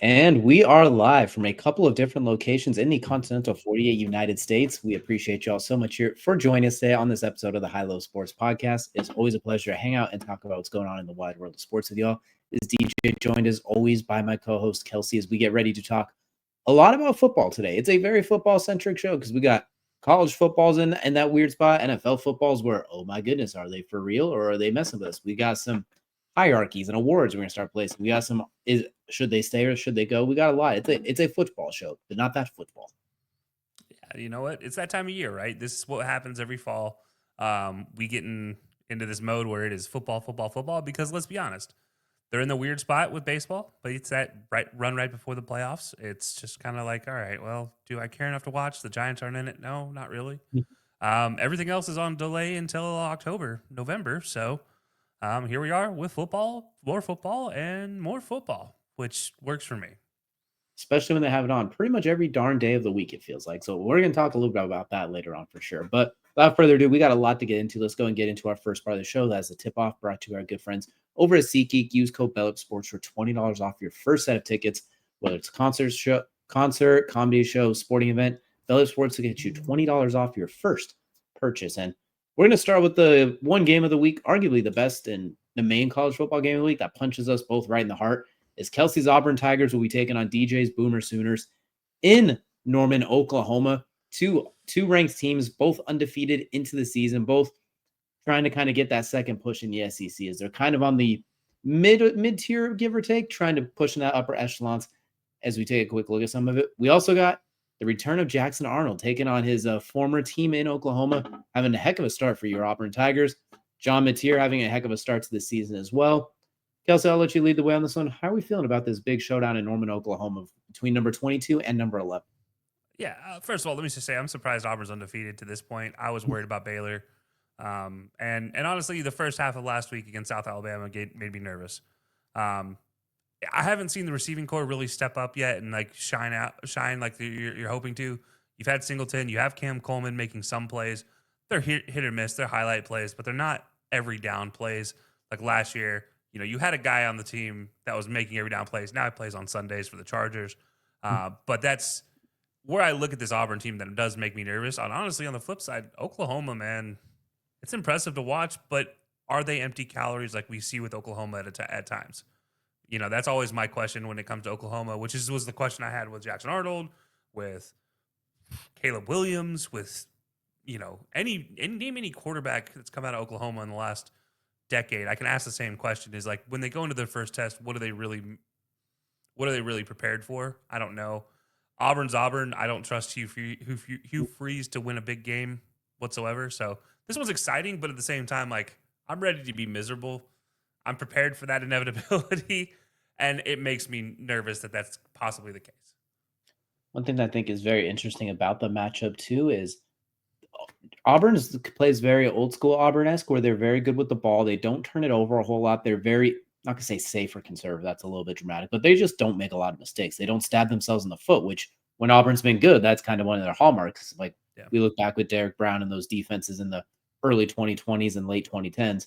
And we are live from a couple of different locations in the continental 48 United States. We appreciate y'all so much here for joining us today on this episode of the High Low Sports Podcast. It's always a pleasure to hang out and talk about what's going on in the wide world of sports with y'all. This is DJ, joined as always by my co-host Kelcey, as we get ready to talk a lot about football today. It's a very football-centric show because we got college footballs in that weird spot, NFL footballs where, oh my goodness, are they for real or are they messing with us? We got some hierarchies and awards we're gonna start placing. We got some should they stay or should they go? We got a lot. It's a football show, but not that football. Yeah, you know what? It's that time of year, right? This is what happens every fall. We get into this mode where it is football, football, football. Because let's be honest, they're in the weird spot with baseball, but it's that run right before the playoffs. It's just kind of like, all right, well, do I care enough to watch? The Giants aren't in it. No, not really. Everything else is on delay until October, November. So here we are with football, and more football, which works for me. Especially when they have it on pretty much every darn day of the week, it feels like. So we're going to talk a little bit about that later on for sure. But without further ado, we got a lot to get into. Let's go and get into our first part of the show. That's the tip-off brought to our good friends over at SeatGeek. Use code BELLUPSports for $20 off your first set of tickets, whether it's a concert, comedy show, sporting event. Bellup Sports will get you $20 off your first purchase. And we're going to start with the one game of the week, arguably the best and the main college football game of the week that punches us both right in the heart. Is Kelcey's Auburn Tigers will be taking on DJ's Boomer Sooners in Norman, Oklahoma. Two ranked teams, both undefeated into the season, both trying to kind of get that second push in the SEC as they're kind of on the mid-tier, give or take, trying to push in that upper echelons as we take a quick look at some of it. We also got the return of Jackson Arnold taking on his former team in Oklahoma, having a heck of a start for your Auburn Tigers. John Mateer having a heck of a start to the season as well. Kelcey, I'll let you lead the way on this one. How are we feeling about this big showdown in Norman, Oklahoma between number 22 and number 11? Yeah, first of all, let me just say I'm surprised Auburn's undefeated to this point. I was worried about Baylor. And honestly, the first half of last week against South Alabama made me nervous. I haven't seen the receiving core really step up yet and like shine like you're hoping to. You've had Singleton, you have Cam Coleman making some plays. They're hit or miss, they're highlight plays, but they're not every down plays like last year. You know, you had a guy on the team that was making every down plays. Now he plays on Sundays for the Chargers. But that's where I look at this Auburn team that does make me nervous. And honestly, on the flip side, Oklahoma, man, it's impressive to watch, but are they empty calories like we see with Oklahoma at times? You know, that's always my question when it comes to Oklahoma, which was the question I had with Jackson Arnold, with Caleb Williams, with, you know, name any quarterback that's come out of Oklahoma in the last decade. I can ask the same question: is like when they go into their first test, what are they really prepared for? I don't know. Auburn's Auburn. I don't trust Hugh Freeze to win a big game whatsoever. So this one's exciting, but at the same time, like, I'm ready to be miserable. I'm prepared for that inevitability, and it makes me nervous that that's possibly the case. One thing that I think is very interesting about the matchup too is Auburn plays very old school Auburn-esque, where they're very good with the ball. They don't turn it over a whole lot. They're very, not gonna say safe or conservative, that's a little bit dramatic, but they just don't make a lot of mistakes. They don't stab themselves in the foot, which when Auburn's been good, that's kind of one of their hallmarks. Like, we look back with Derek Brown and those defenses in the early 2020s and late 2010s.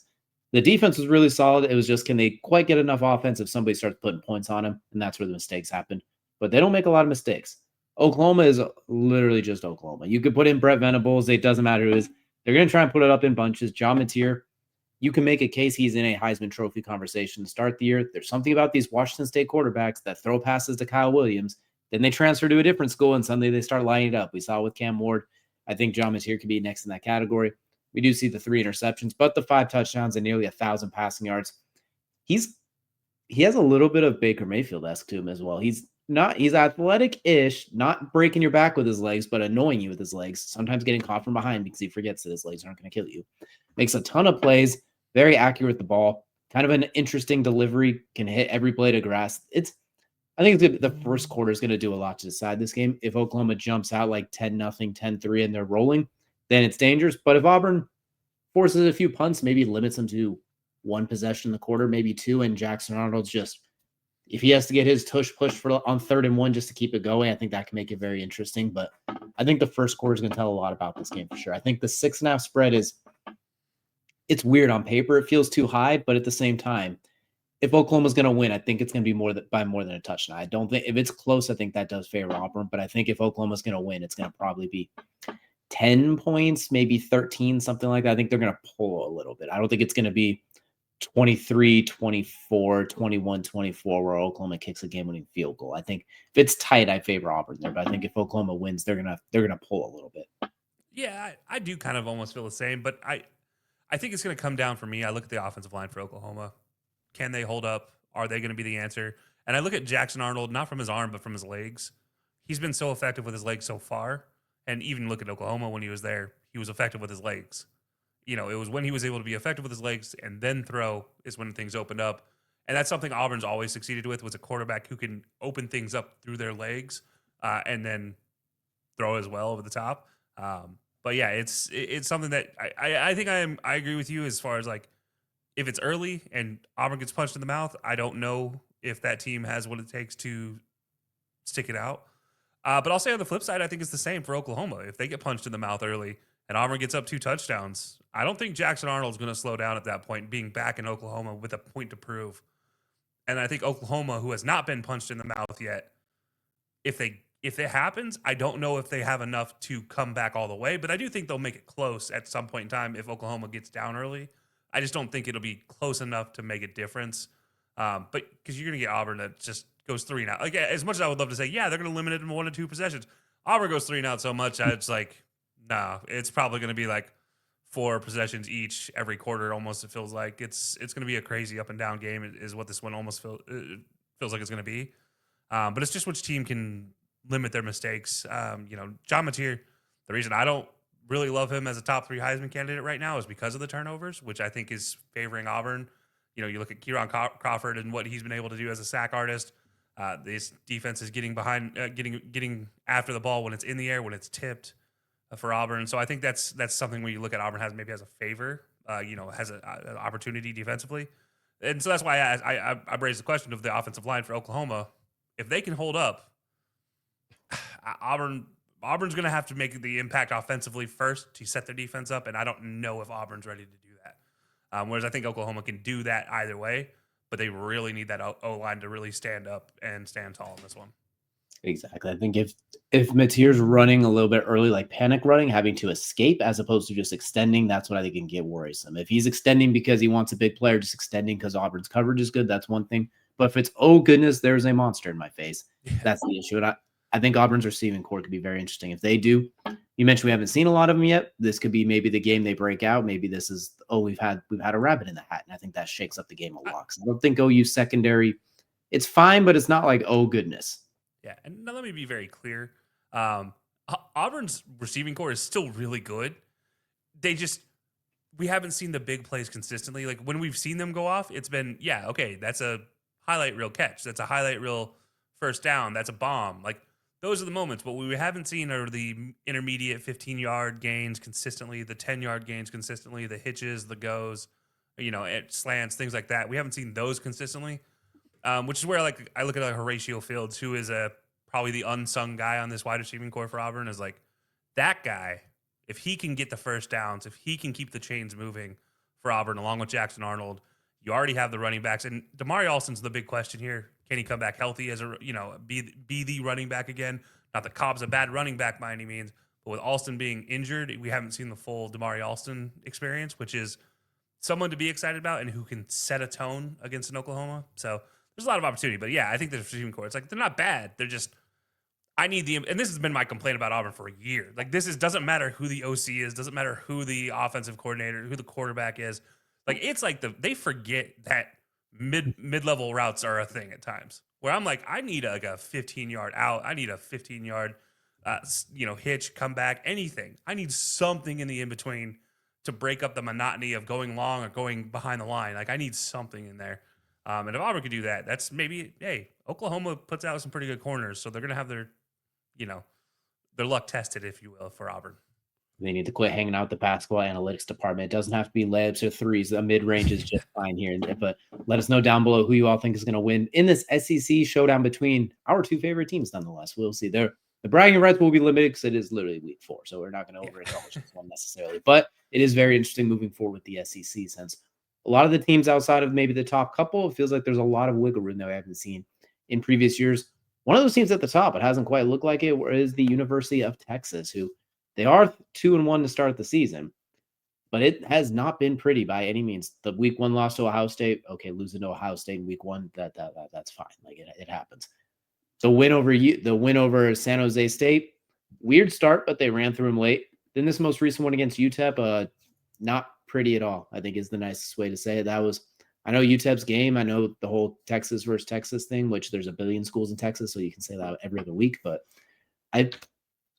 The defense was really solid. It was just, can they quite get enough offense if somebody starts putting points on them? And that's where the mistakes happen. But they don't make a lot of mistakes. Oklahoma is literally just Oklahoma. You could put in Brett Venables. It doesn't matter who it is. They're going to try and put it up in bunches. John Mateer, you can make a case he's in a Heisman Trophy conversation to start the year. There's something about these Washington State quarterbacks that throw passes to Kyle Williams. Then they transfer to a different school, and suddenly they start lining it up. We saw with Cam Ward. I think John Mateer could be next in that category. We do see the 3 interceptions, but the 5 touchdowns and nearly 1,000 passing yards. He has a little bit of Baker Mayfield-esque to him as well. He's athletic-ish, not breaking your back with his legs, but annoying you with his legs, sometimes getting caught from behind because he forgets that his legs aren't going to kill you. Makes a ton of plays, very accurate with the ball, kind of an interesting delivery, can hit every blade of grass. I think the first quarter is going to do a lot to decide this game. If Oklahoma jumps out like 10-0, 10-3, and they're rolling, then it's dangerous. But if Auburn forces a few punts, maybe limits them to 1 possession in the quarter, maybe 2, and Jackson Arnold's just, if he has to get his tush pushed on 3rd and 1 just to keep it going, I think that can make it very interesting. But I think the first quarter is going to tell a lot about this game for sure. I think the 6.5 spread it's weird on paper. It feels too high, but at the same time, if Oklahoma's going to win, I think it's going to be by more than a touchdown. I don't think if it's close, I think that does favor Auburn. But I think if Oklahoma's going to win, it's going to probably be 10 points, maybe 13, something like that. I think they're going to pull a little bit. I don't think it's going to be 23, 24, 21, 24, where Oklahoma kicks a game-winning field goal. I think if it's tight, I favor Auburn there. But I think if Oklahoma wins, they're gonna pull a little bit. Yeah, I do kind of almost feel the same, but I think it's going to come down for me. I look at the offensive line for Oklahoma. Can they hold up? Are they going to be the answer? And I look at Jackson Arnold, not from his arm, but from his legs. He's been so effective with his legs so far. And even look at Oklahoma when he was there, he was effective with his legs. It was when he was able to be effective with his legs and then throw is when things opened up. And that's something Auburn's always succeeded with, was a quarterback who can open things up through their legs and then throw as well over the top. But yeah, it's something that I think I agree with you as far as like, if it's early and Auburn gets punched in the mouth, I don't know if that team has what it takes to stick it out. But I'll say on the flip side, I think it's the same for Oklahoma. If they get punched in the mouth early and Auburn gets up 2 touchdowns, I don't think Jackson Arnold's going to slow down at that point, being back in Oklahoma with a point to prove. And I think Oklahoma, who has not been punched in the mouth yet, if it happens, I don't know if they have enough to come back all the way, but I do think they'll make it close at some point in time if Oklahoma gets down early. I just don't think it'll be close enough to make a difference. But because you're going to get Auburn that just goes 3 and out. Like, as much as I would love to say, yeah, they're going to limit it to 1 to 2 possessions, Auburn goes 3 and out so much that it's like, no, it's probably going to be like 4 possessions each every quarter. Almost, it feels like it's going to be a crazy up and down game. Is what this one almost feels like it's going to be. But it's just which team can limit their mistakes. John Mateer, the reason I don't really love him as a top 3 Heisman candidate right now is because of the turnovers, which I think is favoring Auburn. You look at Kieran Crawford and what he's been able to do as a sack artist. This defense is getting behind, getting after the ball when it's in the air, when it's tipped for Auburn. So I think that's something when you look at Auburn has a favor, has an opportunity defensively. And so that's why I raised the question of the offensive line for Oklahoma. If they can hold up, Auburn's going to have to make the impact offensively first to set their defense up, and I don't know if Auburn's ready to do that. Whereas I think Oklahoma can do that either way, but they really need that O-line to really stand up and stand tall in this one. Exactly. I think if Mateer's running a little bit early, like panic running, having to escape as opposed to just extending, that's what I think can get worrisome. If he's extending because he wants a big player, just extending because Auburn's coverage is good, that's one thing. But if it's, oh goodness, there's a monster in my face, that's the issue. And I think Auburn's receiving core could be very interesting. If they do, you mentioned we haven't seen a lot of them yet. This could be maybe the game they break out. Maybe this is, we've had a rabbit in the hat. And I think that shakes up the game a lot. I don't think OU secondary, it's fine, but it's not like, oh goodness. Yeah. And now let me be very clear. Auburn's receiving core is still really good. We haven't seen the big plays consistently. Like when we've seen them go off, it's been, yeah, okay, that's a highlight reel catch. That's a highlight reel first down. That's a bomb. Like, those are the moments. What we haven't seen are the intermediate 15-yard gains consistently, the 10-yard gains consistently, the hitches, the goes, slants, things like that. We haven't seen those consistently, which is where I look at Horatio Fields, who is probably the unsung guy on this wide receiving core for Auburn, is like that guy. If he can get the first downs, if he can keep the chains moving for Auburn, along with Jackson Arnold, you already have the running backs. And Damari Alston's the big question here. Can he come back healthy as be the running back again? Not that Cobb's a bad running back by any means, but with Alston being injured, we haven't seen the full Damari Alston experience, which is someone to be excited about and who can set a tone against an Oklahoma. So there's a lot of opportunity. But yeah, I think the receiving core, it's like they're not bad. They're just, and this has been my complaint about Auburn for a year. Like doesn't matter who the OC is, doesn't matter who the offensive coordinator, who the quarterback is. Like it's like they forget that mid-level routes are a thing at times, where I'm like, I need a 15-yard out. I need a 15-yard, hitch, comeback, anything. I need something in the in-between to break up the monotony of going long or going behind the line. Like I need something in there. And if Auburn could do that, that's maybe, hey, Oklahoma puts out some pretty good corners. So they're going to have their luck tested, if you will, for Auburn. They need to quit hanging out with the basketball analytics department. It doesn't have to be layups or threes. A mid-range is just fine here. But let us know down below who you all think is going to win in this SEC showdown between our 2 favorite teams, nonetheless. We'll see. The bragging rights will be limited because it is literally week 4, so we're not going to overindulge this one necessarily. But it is very interesting moving forward with the SEC since a lot of the teams outside of maybe the top couple, it feels like there's a lot of wiggle room that we haven't seen in previous years. One of those teams at the top, it hasn't quite looked like it, is the University of Texas, who they are 2-1 to start the season, but it has not been pretty by any means. The week 1 loss to Ohio State, okay, losing to Ohio State in week 1, that's fine. Like it happens. The win over San Jose State, weird start, but they ran through them late. Then this most recent one against UTEP, not pretty at all, I think is the nicest way to say it. I know UTEP's game. I know the whole Texas versus Texas thing, which there's a billion schools in Texas, so you can say that every other week. But I'm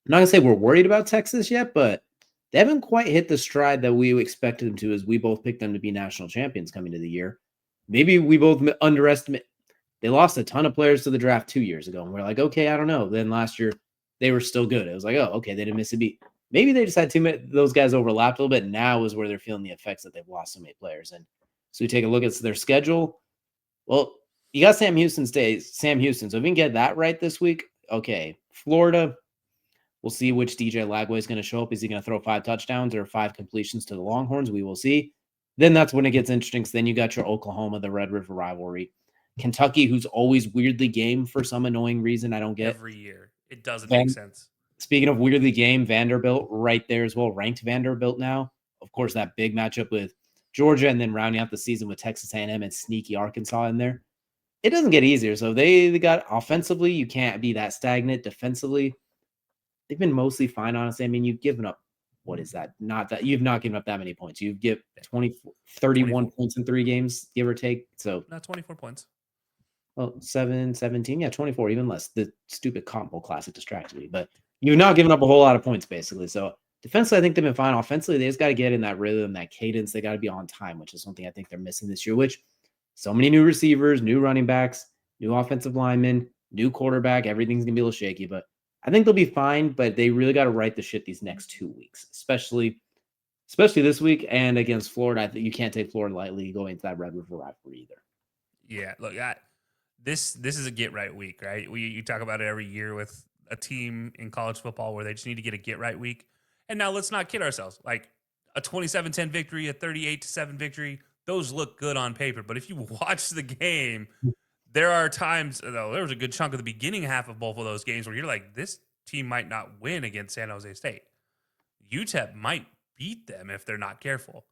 not going to say we're worried about Texas yet, but they haven't quite hit the stride that we expected them to, as we both picked them to be national champions coming to the year. Maybe we both underestimate. They lost a ton of players to the draft 2 years ago, and we're like, okay, I don't know. Then last year, they were still good. It was like, oh, okay, they didn't miss a beat. Maybe they just had those guys overlapped a little bit. Now is where they're feeling the effects that they've lost so many players. And so we take a look at their schedule. Well, you got Sam Houston. So if we can get that right this week, okay. Florida, we'll see which DJ Lagway is going to show up. Is he going to throw 5 touchdowns or 5 completions to the Longhorns? We will see. Then that's when it gets interesting. So then you got your Oklahoma, the Red River rivalry. Kentucky, who's always weirdly game for some annoying reason I don't get. Every year. It doesn't make sense. Speaking of weirdly game, Vanderbilt right there as well, ranked Vanderbilt now. Of course, that big matchup with Georgia, and then rounding out the season with Texas A&M and sneaky Arkansas in there. It doesn't get easier. So they got offensively, you can't be that stagnant. Defensively, they've been mostly fine, honestly. I mean, you've given up, what is that? You've not given up that many points. You've given 31 points in 3 games, give or take. So not 24 points. Well, 7, 17, yeah, 24, even less. The stupid combo classic distracted me, but you've not given up a whole lot of points, basically. So defensively, I think they've been fine. Offensively, they just got to get in that rhythm, that cadence. They got to be on time, which is something I think they're missing this year, which so many new receivers, new running backs, new offensive linemen, new quarterback. Everything's going to be a little shaky, but I think they'll be fine, but they really got to right the shit these next 2 weeks, especially this week and against Florida. I think you can't take Florida lightly going into that Red River rivalry either. Yeah, look, this is a get right week, right? You talk about it every year with a team in college football where they just need to get a get right week. And now let's not kid ourselves. Like a 27-10 victory, a 38-7 victory, those look good on paper. But if you watch the game, there are times, though, there was a good chunk of the beginning half of both of those games where you're like, this team might not win against San Jose State. UTEP might beat them if they're not careful.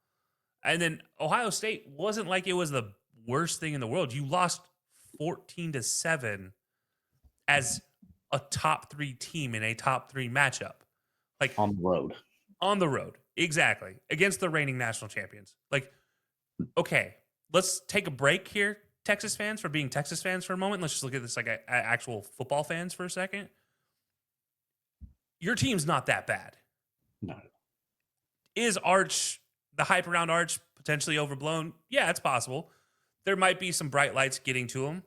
And then Ohio State wasn't like it was the worst thing in the world. You lost 14-7 as a top 3 team in a top 3 matchup. Like on the road. Exactly. Against the reigning national champions. Like, okay, let's take a break here, Texas fans, for being Texas fans for a moment. Let's just look at this like actual football fans for a second. Your team's not that bad. No. Is the hype around Arch potentially overblown? Yeah, it's possible. There might be some bright lights getting to him.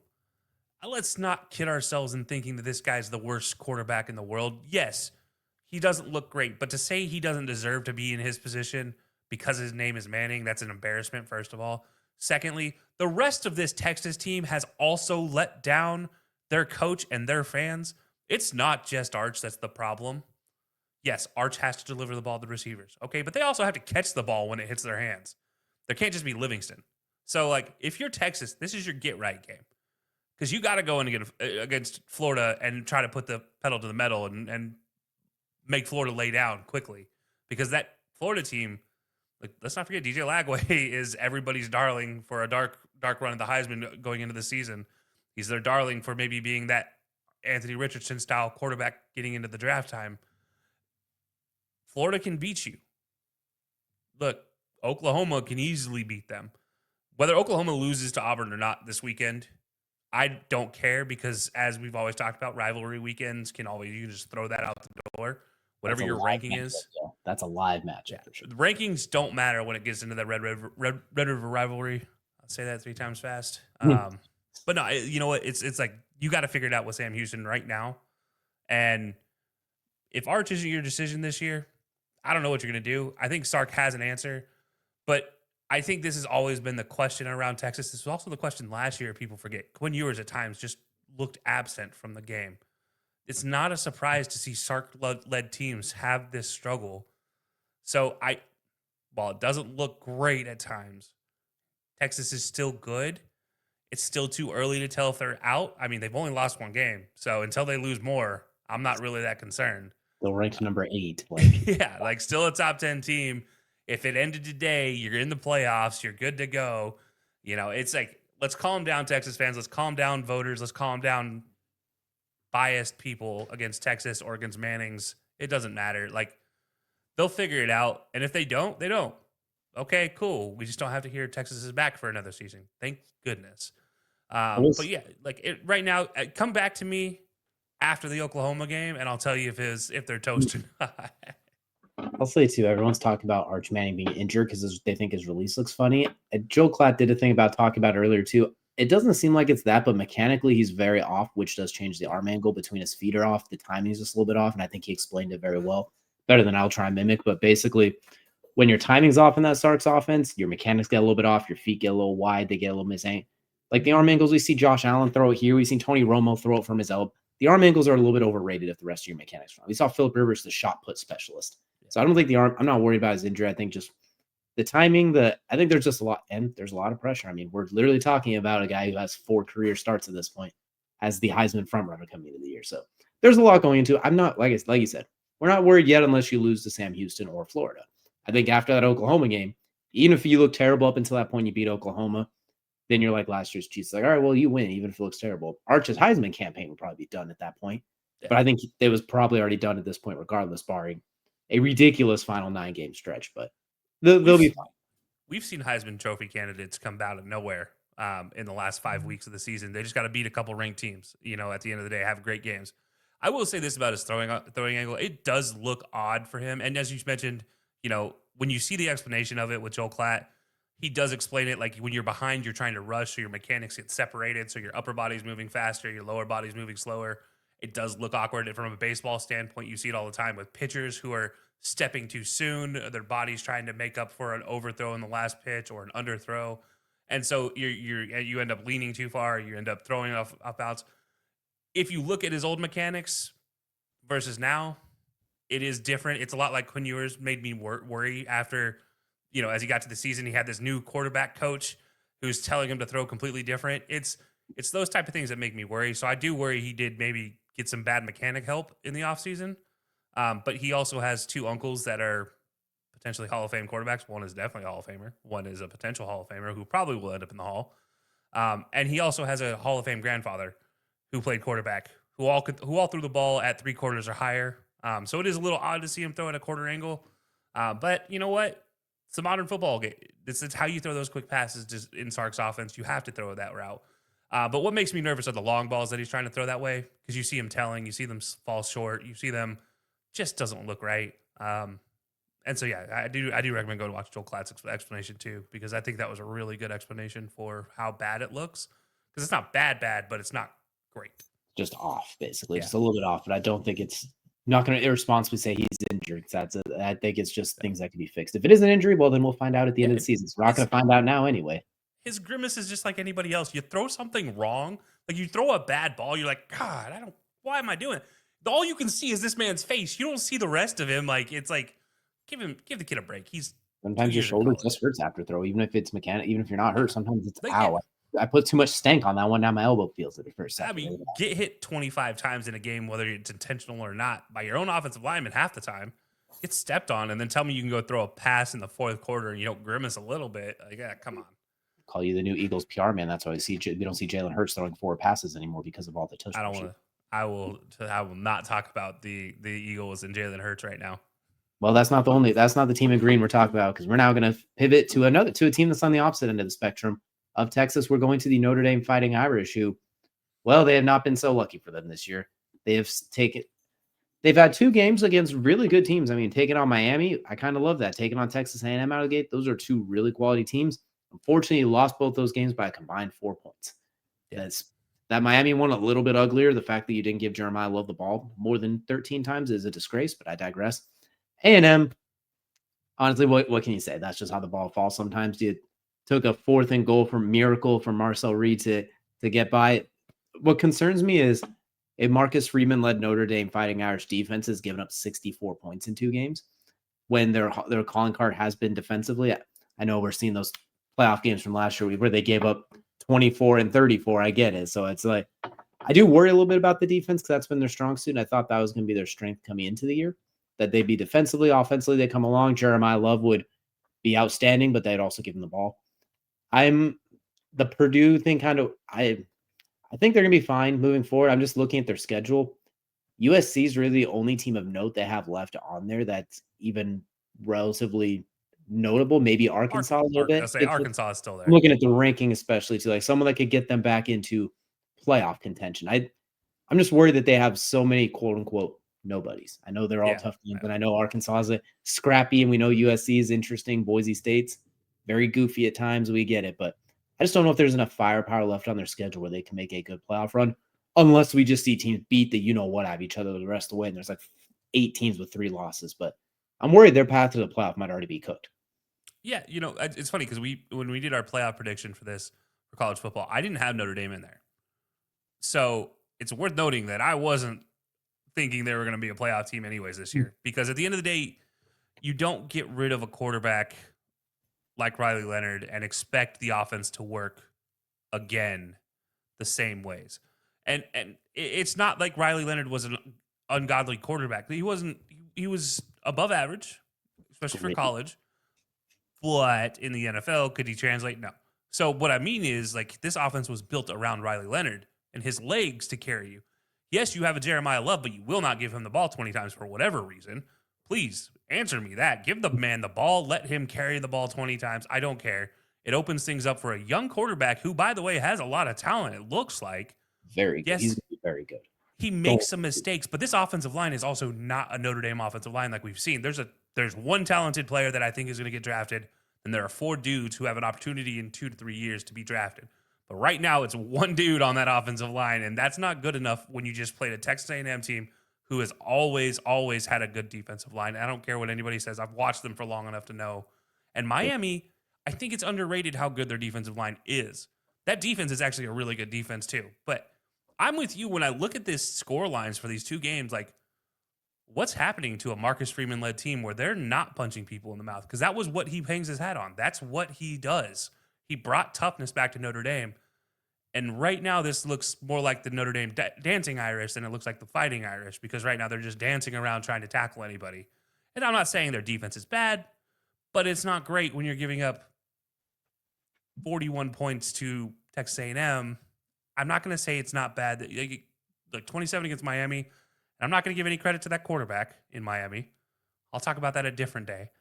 Let's not kid ourselves in thinking that this guy's the worst quarterback in the world. Yes, he doesn't look great, but to say he doesn't deserve to be in his position because his name is Manning, that's an embarrassment, first of all. Secondly, the rest of this Texas team has also let down their coach and their fans. It's not just Arch that's the problem. Yes, Arch has to deliver the ball to the receivers. Okay, but they also have to catch the ball when it hits their hands. There can't just be Livingston. So, like, if you're Texas, this is your get-right game. Because you got to go in against Florida and try to put the pedal to the metal and make Florida lay down quickly. Because that Florida team, like, let's not forget, DJ Lagway is everybody's darling for a dark run of the Heisman going into the season. He's their darling for maybe being that Anthony Richardson-style quarterback getting into the draft time. Florida can beat you. Look, Oklahoma can easily beat them. Whether Oklahoma loses to Auburn or not this weekend, I don't care because, as we've always talked about, rivalry weekends you can just throw that out the door. Whatever your ranking is. Yeah. That's a live matchup for sure. The rankings don't matter when it gets into that Red River rivalry. I'll say that 3 times fast. But no, you know what? It's like you got to figure it out with Sam Houston right now. And if Arch isn't your decision this year, I don't know what you're going to do. I think Sark has an answer, but I think this has always been the question around Texas. This was also the question last year. People forget. Quinn Ewers at times just looked absent from the game. It's not a surprise to see Sark-led teams have this struggle. So while it doesn't look great at times, Texas is still good. It's still too early to tell if they're out. I mean, they've only lost one game. So until they lose more, I'm not really that concerned. They'll rank number 8. Like, Yeah, like still a top 10 team. If it ended today, you're in the playoffs, you're good to go. It's like, let's calm down, Texas fans. Let's calm down, voters. Let's calm down, biased people against Texas or against Manning's. It doesn't matter. Like, they'll figure it out. And if they don't, they don't. Okay, cool. We just don't have to hear Texas is back for another season. Thank goodness. But yeah, like right now, come back to me after the Oklahoma game, and I'll tell you if they're toast or not. I'll say too, everyone's talking about Arch Manning being injured because they think his release looks funny. Joe Klatt did a thing about talking about earlier too. It doesn't seem like it's that, but mechanically he's very off, which does change the arm angle between his feet are off. The timing's just a little bit off, and I think he explained it very well, better than I'll try and mimic. But basically, when your timing's off in that Sark's offense, your mechanics get a little bit off, your feet get a little wide, they get a little misangled. Like the arm angles, we see Josh Allen throw it here. We've seen Tony Romo throw it from his elbow. The arm angles are a little bit overrated if the rest of your mechanics are wrong. We saw Philip Rivers, the shot put specialist. So I don't think I'm not worried about his injury. I think just the timing, I think there's just a lot, and there's a lot of pressure. I mean, we're literally talking about a guy who has 4 career starts at this point as the Heisman frontrunner coming into the year. So there's a lot going into it. I'm not, like you said, we're not worried yet unless you lose to Sam Houston or Florida. I think after that Oklahoma game, even if you look terrible up until that point, you beat Oklahoma, then you're like last year's Chiefs. Like, all right, well, you win, even if it looks terrible. Arch's Heisman campaign would probably be done at that point. Yeah. But I think it was probably already done at this point, regardless, barring a ridiculous final 9-game stretch. But they'll be fine. We've seen Heisman Trophy candidates come out of nowhere in the last 5 weeks of the season. They just got to beat a couple ranked teams, at the end of the day, have great games. I will say this about his throwing angle. It does look odd for him. And as you mentioned, when you see the explanation of it with Joel Klatt, he does explain it like when you're behind, you're trying to rush, so your mechanics get separated, so your upper body's moving faster, your lower body's moving slower. It does look awkward. And from a baseball standpoint, you see it all the time with pitchers who are stepping too soon. Their body's trying to make up for an overthrow in the last pitch or an underthrow. And so you end up leaning too far. You end up throwing off outs. If you look at his old mechanics versus now, it is different. It's a lot like Quinn Ewers made me worry after, as he got to the season, he had this new quarterback coach who's telling him to throw completely different. It's those type of things that make me worry. So I do worry he did maybe get some bad mechanic help in the offseason. But he also has 2 uncles that are potentially Hall of Fame quarterbacks. One is definitely a Hall of Famer. One is a potential Hall of Famer who probably will end up in the Hall. And he also has a Hall of Fame grandfather who played quarterback, who all threw the ball at 3 quarters or higher. So it is a little odd to see him throw at a quarter angle. But you know what? It's a modern football game. It's how you throw those quick passes just in Sark's offense. You have to throw that route. But what makes me nervous are the long balls that he's trying to throw that way, because you see him you see them fall short, you see them just doesn't look right. And so, yeah, I do recommend going to watch Joel Klatt's explanation too, because I think that was a really good explanation for how bad it looks. Because it's not bad, but it's not great. Just off, basically, just a little bit off. But I don't think it's not going to irresponsibly say he's injured. I think it's just things that can be fixed. If it is an injury, well, then we'll find out at the end of the season. So we're not going to find out now anyway. His grimace is just like anybody else. You throw something wrong, like you throw a bad ball, you're like, God, why am I doing it? All you can see is this man's face. You don't see the rest of him. Like, it's like, give the kid a break. Sometimes your shoulder just hurts after throw, even if it's mechanic, even if you're not hurt. Sometimes it's ow. I put too much stank on that one. Now my elbow feels it for a second. I mean, get hit 25 times in a game, whether it's intentional or not, by your own offensive lineman half the time. Get stepped on, and then tell me you can go throw a pass in the 4th quarter and you don't grimace a little bit. Like, yeah, come on. Call you the new Eagles PR man. That's why we don't see Jalen Hurts throwing 4 passes anymore because of all the touch. I will not talk about the Eagles and Jalen Hurts right now. Well, that's not the team in green we're talking about, because we're now going to pivot to a team that's on the opposite end of the spectrum of Texas. We're going to the Notre Dame Fighting Irish, who, well, they have not been so lucky for them this year. They've had 2 games against really good teams. I mean, taking on Miami, I kind of love that. Taking on Texas A&M out of the gate, those are 2 really quality teams. Unfortunately, you lost both those games by a combined 4 points. That Miami one a little bit uglier. The fact that you didn't give Jeremiah Love the ball more than 13 times is a disgrace, but I digress. A&M, honestly, what can you say? That's just how the ball falls sometimes. You took a 4th and goal from miracle from Marcel Reed to get by. What concerns me is a Marcus Freeman-led Notre Dame Fighting Irish defense has given up 64 points in 2 games when their calling card has been defensively. I know we're seeing those playoff games from last year where they gave up 24 and 34. I get it. So it's like, I do worry a little bit about the defense because that's been their strong suit. And I thought that was going to be their strength coming into the year, that they'd be defensively, offensively, they come along. Jeremiah Love would be outstanding, but they'd also give him the ball. The Purdue thing I think they're going to be fine moving forward. I'm just looking at their schedule. USC is really the only team of note they have left on there that's even relatively notable. Maybe Arkansas a little bit. I'll say Arkansas is still there. I'm looking at the ranking, especially to like someone that could get them back into playoff contention. I'm just worried that they have so many quote unquote nobodies. I know they're all tough teams, and I know Arkansas is scrappy, and we know USC is interesting. Boise State's very goofy at times. We get it, but I just don't know if there's enough firepower left on their schedule where they can make a good playoff run, unless we just see teams beat the out of each other the rest of the way, and there's like 8 teams with 3 losses. But I'm worried their path to the playoff might already be cooked. Yeah, it's funny because when we did our playoff prediction for this for college football, I didn't have Notre Dame in there. So it's worth noting that I wasn't thinking they were going to be a playoff team anyways this year, because at the end of the day, you don't get rid of a quarterback like Riley Leonard and expect the offense to work again the same ways. And it's not like Riley Leonard was an ungodly quarterback. He was above average, especially for college. But in the NFL, could he translate? No. So what I mean is, like, this offense was built around Riley Leonard and his legs to carry you. Yes, you have a Jeremiah Love, but you will not give him the ball 20 times for whatever reason. Please answer me that. Give the man the ball. Let him carry the ball 20 times. I don't care. It opens things up for a young quarterback who, by the way, has a lot of talent, it looks like. Very good. Yes, he's going to be very good. He makes some mistakes, but this offensive line is also not a Notre Dame offensive line like we've seen. There's one talented player that I think is going to get drafted, and there are 4 dudes who have an opportunity in 2 to 3 years to be drafted. But right now, it's one dude on that offensive line, and that's not good enough when you just played a Texas A&M team who has always had a good defensive line. I don't care what anybody says. I've watched them for long enough to know. And Miami, I think it's underrated how good their defensive line is. That defense is actually a really good defense too. But I'm with you when I look at this score lines for these 2 games, like, what's happening to a Marcus Freeman-led team where they're not punching people in the mouth? Because that was what he hangs his hat on. That's what he does. He brought toughness back to Notre Dame. And right now, this looks more like the Notre Dame dancing Irish than it looks like the fighting Irish, because right now they're just dancing around trying to tackle anybody. And I'm not saying their defense is bad, but it's not great when you're giving up 41 points to Texas A&M. I'm not going to say it's not bad. Like 27 against Miami. And I'm not going to give any credit to that quarterback in Miami. I'll talk about that a different day.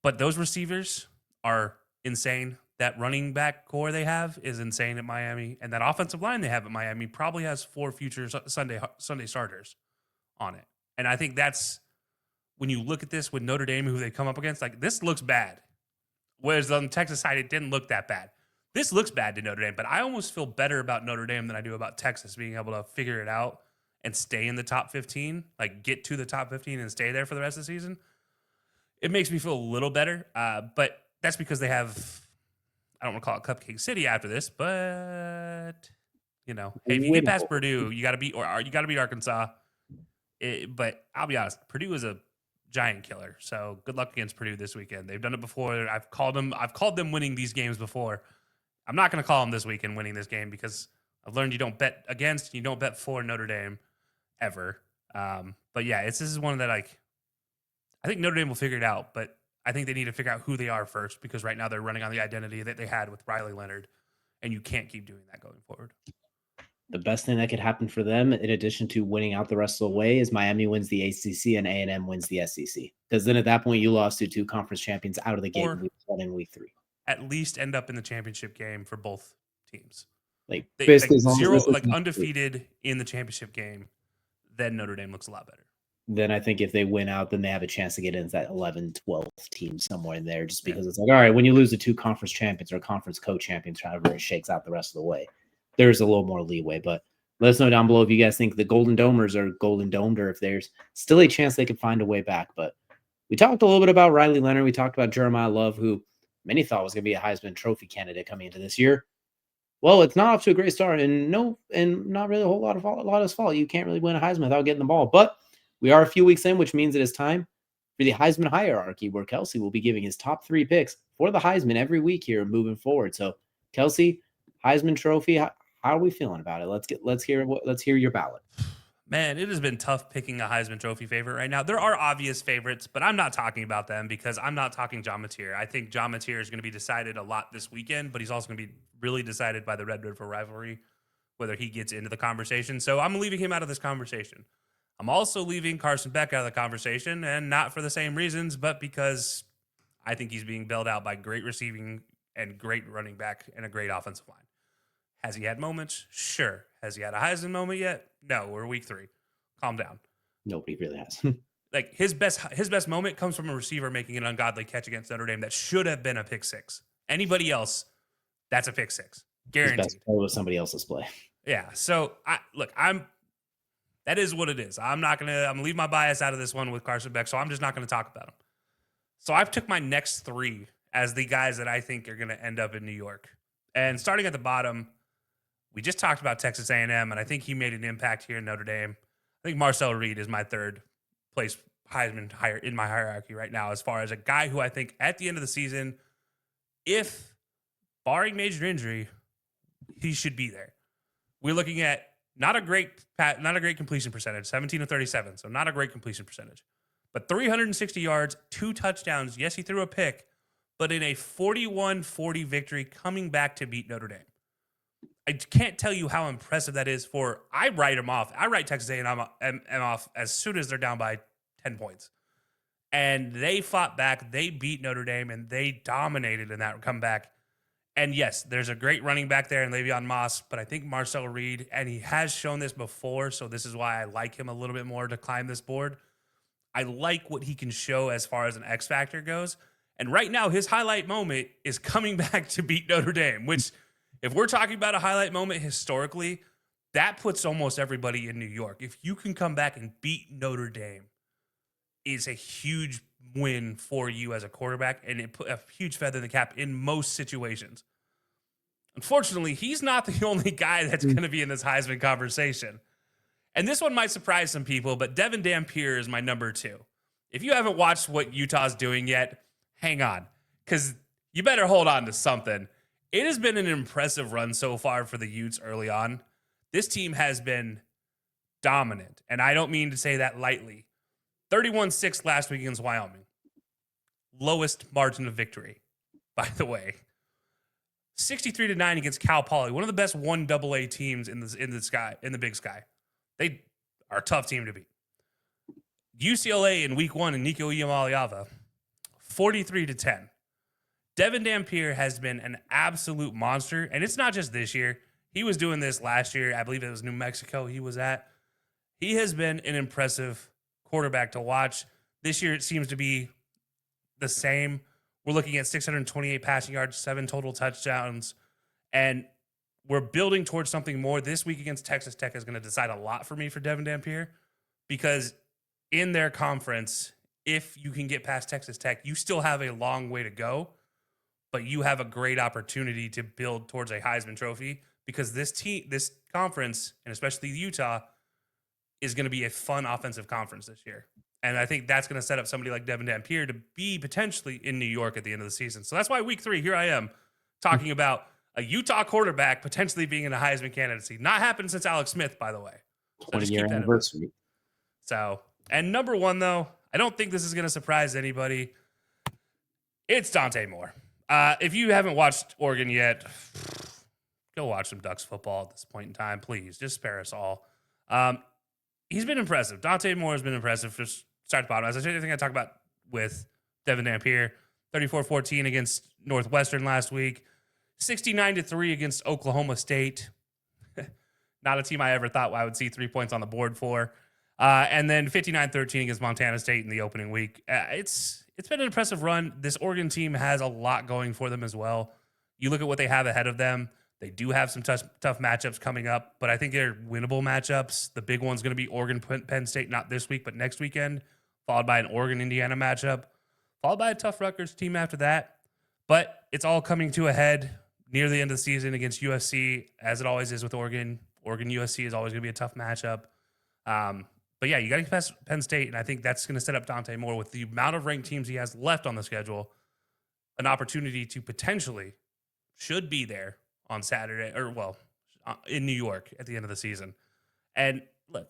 But those receivers are insane. That running back core they have is insane at Miami. And that offensive line they have at Miami probably has 4 future Sunday starters on it. And I think that's, when you look at this with Notre Dame, who they come up against, like, this looks bad. Whereas on the Texas side, it didn't look that bad. This looks bad to Notre Dame, but I almost feel better about Notre Dame than I do about Texas being able to figure it out and stay in the top 15, like get to the top 15 and stay there for the rest of the season. It makes me feel a little better, but that's because they have, I don't want to call it Cupcake City after this, but, hey, if you get past Purdue, you got to beat Arkansas. But I'll be honest, Purdue is a giant killer. So good luck against Purdue this weekend. They've done it before. I've called them winning these games before. I'm not going to call them this weekend winning this game, because I've learned you don't bet against, you don't bet for Notre Dame ever. But yeah, this is one that, like, I think Notre Dame will figure it out, but I think they need to figure out who they are first, because right now they're running on the identity that they had with Riley Leonard, and you can't keep doing that going forward. The best thing that could happen for them, in addition to winning out the rest of the way, is Miami wins the ACC and A&M wins the SEC. Because then at that point, you lost to 2 conference champions out of the gate in week 1 and week 3. At least end up in the championship game for both teams. Basically, undefeated in the championship game, then Notre Dame looks a lot better. Then I think if they win out, then they have a chance to get into that 11, 12 team somewhere in there, just because it's like, all right, when you lose to 2 conference champions or conference co-champions, however it shakes out the rest of the way, there's a little more leeway. But let us know down below if you guys think the Golden Domers are Golden Domed, or if there's still a chance they could find a way back. But we talked a little bit about Riley Leonard. We talked about Jeremiah Love, who many thought was going to be a Heisman Trophy candidate coming into this year. Well, it's not off to a great start, and not really a lot of his fault. You can't really win a Heisman without getting the ball. But we are a few weeks in, which means it is time for the Heisman hierarchy, where Kelcey will be giving his top 3 picks for the Heisman every week here moving forward. So, Kelcey, Heisman Trophy, how are we feeling about it? Let's hear your ballot. Man, it has been tough picking a Heisman Trophy favorite right now. There are obvious favorites, but I'm not talking about them because I'm not talking John Mateer. I think John Mateer is going to be decided a lot this weekend, but he's also going to be really decided by the Red River rivalry, whether he gets into the conversation. So I'm leaving him out of this conversation. I'm also leaving Carson Beck out of the conversation, and not for the same reasons, but because I think he's being bailed out by great receiving and great running back and a great offensive line. Has he had moments? Sure. Has he had a Heisman moment yet? No, we're week 3. Calm down. Nobody really has. Like his best moment comes from a receiver making an ungodly catch against Notre Dame that should have been a pick 6. Anybody else, that's a pick 6. Guaranteed. His best play was somebody else's play. Yeah. So that is what it is. I'm gonna leave my bias out of this one with Carson Beck, so I'm just not gonna talk about him. So I've took my next 3 as the guys that I think are gonna end up in New York. And starting at the bottom, we just talked about Texas A&M, and I think he made an impact here in Notre Dame. I think Marcel Reed is my 3rd place Heisman higher in my hierarchy right now, as far as a guy who I think at the end of the season, if barring major injury, he should be there. We're looking at not a great completion percentage, 17 to 37, so not a great completion percentage, but 360 yards, 2 touchdowns. Yes, he threw a pick, but in a 41-40 victory, coming back to beat Notre Dame. I can't tell you how impressive that is. I write him off. I write Texas A&M off as soon as they're down by 10 points. And they fought back. They beat Notre Dame, and they dominated in that comeback. And yes, there's a great running back there in Le'Veon Moss, but I think Marcel Reed, and he has shown this before, so this is why I like him a little bit more to climb this board. I like what he can show as far as an X factor goes. And right now, his highlight moment is coming back to beat Notre Dame, which, if we're talking about a highlight moment historically, that puts almost everybody in New York. If you can come back and beat Notre Dame, is a huge win for you as a quarterback, and it put a huge feather in the cap in most situations. Unfortunately, he's not the only guy that's going to be in this Heisman conversation. And this one might surprise some people, but Devin Dampier is my number 2. If you haven't watched what Utah's doing yet, hang on, because you better hold on to something. It has been an impressive run so far for the Utes early on. This team has been dominant, and I don't mean to say that lightly. 31-6 last week against Wyoming. Lowest margin of victory, by the way. 63-9 against Cal Poly, one of the best 1AA teams in the Big Sky. They are a tough team to beat. UCLA in week 1 in Nico Iamaleava, 43-10. Devin Dampier has been an absolute monster, and it's not just this year. He was doing this last year. I believe it was New Mexico he was at. He has been an impressive quarterback to watch. This year it seems to be the same. We're looking at 628 passing yards, 7 total touchdowns, and we're building towards something more. This week against Texas Tech is going to decide a lot for me for Devin Dampier, because in their conference, if you can get past Texas Tech, you still have a long way to go, but you have a great opportunity to build towards a Heisman Trophy, because this conference, and especially Utah, is going to be a fun offensive conference this year. And I think that's going to set up somebody like Devin Dampier to be potentially in New York at the end of the season. So that's why week 3, here I am talking about a Utah quarterback potentially being in a Heisman candidacy. Not happened since Alex Smith, by the way. So 20-year anniversary. So, and number 1, though, I don't think this is going to surprise anybody. It's Dante Moore. If you haven't watched Oregon yet, go watch some Ducks football at this point in time, please. Just spare us all. He's been impressive. Dante Moore has been impressive from start to bottom. As I think I talked about with Devin Dampier, 34-14 against Northwestern last week, 69-3 against Oklahoma State. Not a team I ever thought I would see 3 points on the board for. And then 59-13 against Montana State in the opening week. It's been an impressive run. This Oregon team has a lot going for them as well. You look at what they have ahead of them. They do have some tough matchups coming up, but I think they're winnable matchups. The big one's going to be Oregon-Penn State, not this week, but next weekend, followed by an Oregon-Indiana matchup, followed by a tough Rutgers team after that. But it's all coming to a head near the end of the season against USC, as it always is with Oregon. Oregon-USC is always going to be a tough matchup. But yeah, you got to get past Penn State, and I think that's going to set up Dante Moore with the amount of ranked teams he has left on the schedule, an opportunity to potentially should be there on Saturday, or in New York at the end of the season. And look,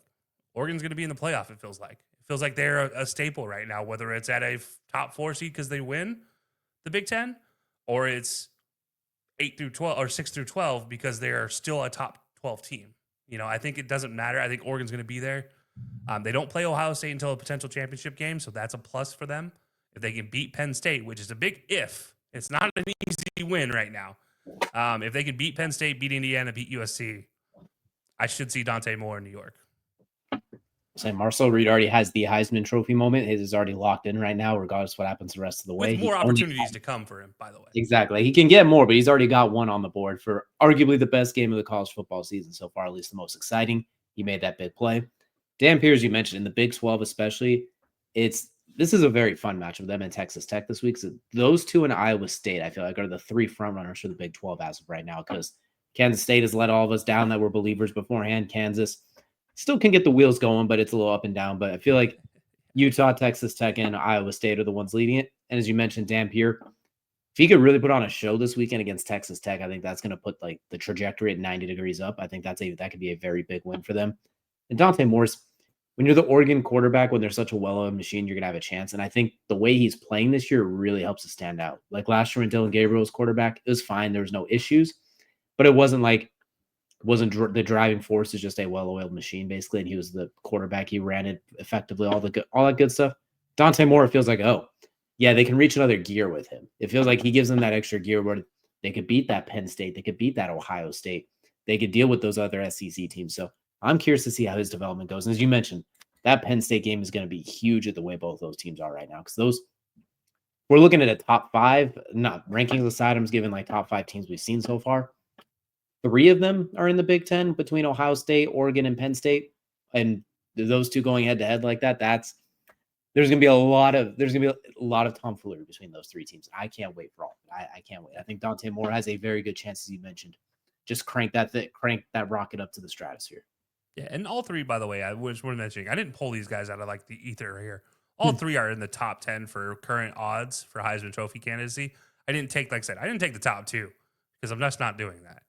Oregon's going to be in the playoff. It feels like they're a staple right now, whether it's at a top 4 seed because they win the Big Ten, or it's 8 through 12 or 6 through 12 because they're still a top 12 team. I think it doesn't matter. I think Oregon's going to be there. They don't play Ohio State until a potential championship game, so that's a plus for them. If they can beat Penn State, which is a big if, it's not an easy win right now. If they can beat Penn State, beat Indiana, beat USC, I should see Dante Moore in New York. So Marcel Reed already has the Heisman Trophy moment. His is already locked in right now, regardless of what happens the rest of the way. With more opportunities to come for him, by the way. Exactly. He can get more, but he's already got one on the board for arguably the best game of the college football season so far, at least the most exciting. He made that big play. Dan Pierce, you mentioned, in the Big 12 especially, this is a very fun match with them and Texas Tech this week. So those two and Iowa State, I feel like, are the 3 front runners for the Big 12 as of right now, because Kansas State has let all of us down that were believers beforehand. Kansas still can get the wheels going, but it's a little up and down. But I feel like Utah, Texas Tech, and Iowa State are the ones leading it. And as you mentioned, Dan Pierce, if he could really put on a show this weekend against Texas Tech, I think that's going to put like the trajectory at 90 degrees up. I think that could be a very big win for them. And Dante Moore's, when you're the Oregon quarterback, when they're such a well-oiled machine, you're going to have a chance. And I think the way he's playing this year really helps to stand out. Like last year when Dylan Gabriel was quarterback, it was fine. There was no issues, but it wasn't the driving force is just a well-oiled machine, basically. And he was the quarterback. He ran it effectively, all that good stuff. Dante Moore, it feels like, oh, yeah, they can reach another gear with him. It feels like he gives them that extra gear where they could beat that Penn State. They could beat that Ohio State. They could deal with those other SEC teams. So I'm curious to see how his development goes. And as you mentioned, that Penn State game is going to be huge at the way both those teams are right now. Because we're looking at a top 5, not rankings aside, I'm just giving like top 5 teams we've seen so far. 3 of them are in the Big Ten between Ohio State, Oregon, and Penn State. And those two going head to head like that, there's going to be a lot of tomfoolery between those 3 teams. I can't wait for all of it. I can't wait. I think Dante Moore has a very good chance, as you mentioned. Just crank that rocket up to the stratosphere. Yeah, and all 3, by the way, I was worth mentioning. I didn't pull these guys out of like the ether here. All 3 are in the top 10 for current odds for Heisman Trophy candidacy. I didn't take the top 2 because I'm just not doing that.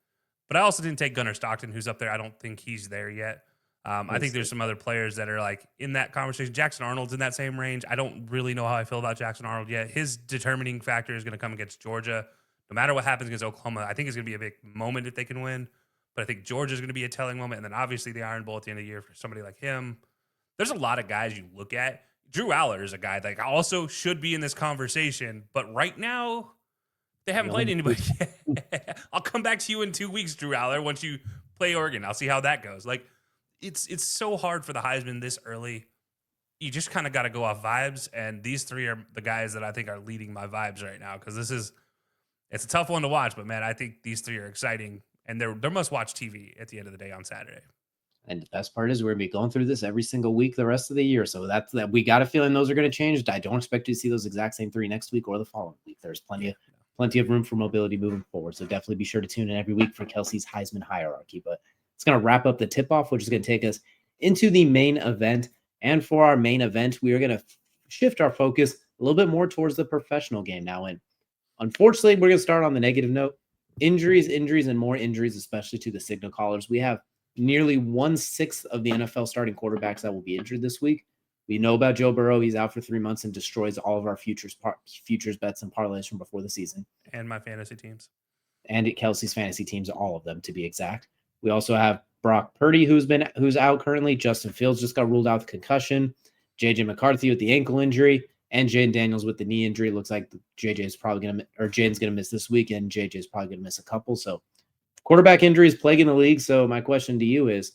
But I also didn't take Gunnar Stockton, who's up there. I don't think he's there yet. I think there's some other players that are like in that conversation. Jackson Arnold's in that same range. I don't really know how I feel about Jackson Arnold yet. His determining factor is going to come against Georgia. No matter what happens against Oklahoma, I think it's going to be a big moment if they can win. But I think Georgia's going to be a telling moment. And then obviously the Iron Bowl at the end of the year for somebody like him. There's a lot of guys you look at. Drew Aller is a guy that also should be in this conversation. But right now, they haven't played anybody yet. I'll come back to you in 2 weeks, Drew Aller, once you play Oregon. I'll see how that goes. Like, it's so hard for the Heisman this early. You just kind of got to go off vibes. And these 3 are the guys that I think are leading my vibes right now. Because it's a tough one to watch. But, man, I think these 3 are exciting. And they're must-watch TV at the end of the day on Saturday. And the best part is we're going to be going through this every single week the rest of the year. So that we got a feeling those are going to change. I don't expect to see those exact same 3 next week or the following week. There's plenty of room for mobility moving forward. So definitely be sure to tune in every week for Kelcey's Heisman hierarchy. But it's going to wrap up the tip-off, which is going to take us into the main event. And for our main event, we are going to shift our focus a little bit more towards the professional game now. And unfortunately, we're going to start on the negative note. Injuries, and more injuries, especially to the signal callers. We have nearly 1/6 of the NFL starting quarterbacks that will be injured this week. We know about Joe Burrow. He's out for 3 months and destroys all of our futures bets and parlays from before the season. And my fantasy teams. And Kelcey's fantasy teams, all of them to be exact. We also have Brock Purdy, who's out currently. Justin Fields just got ruled out with concussion. JJ McCarthy with the ankle injury. And Jaden Daniels with the knee injury. Looks like Jaden's going to miss this week, and JJ's probably going to miss a couple. So quarterback injuries plaguing the league. So my question to you is,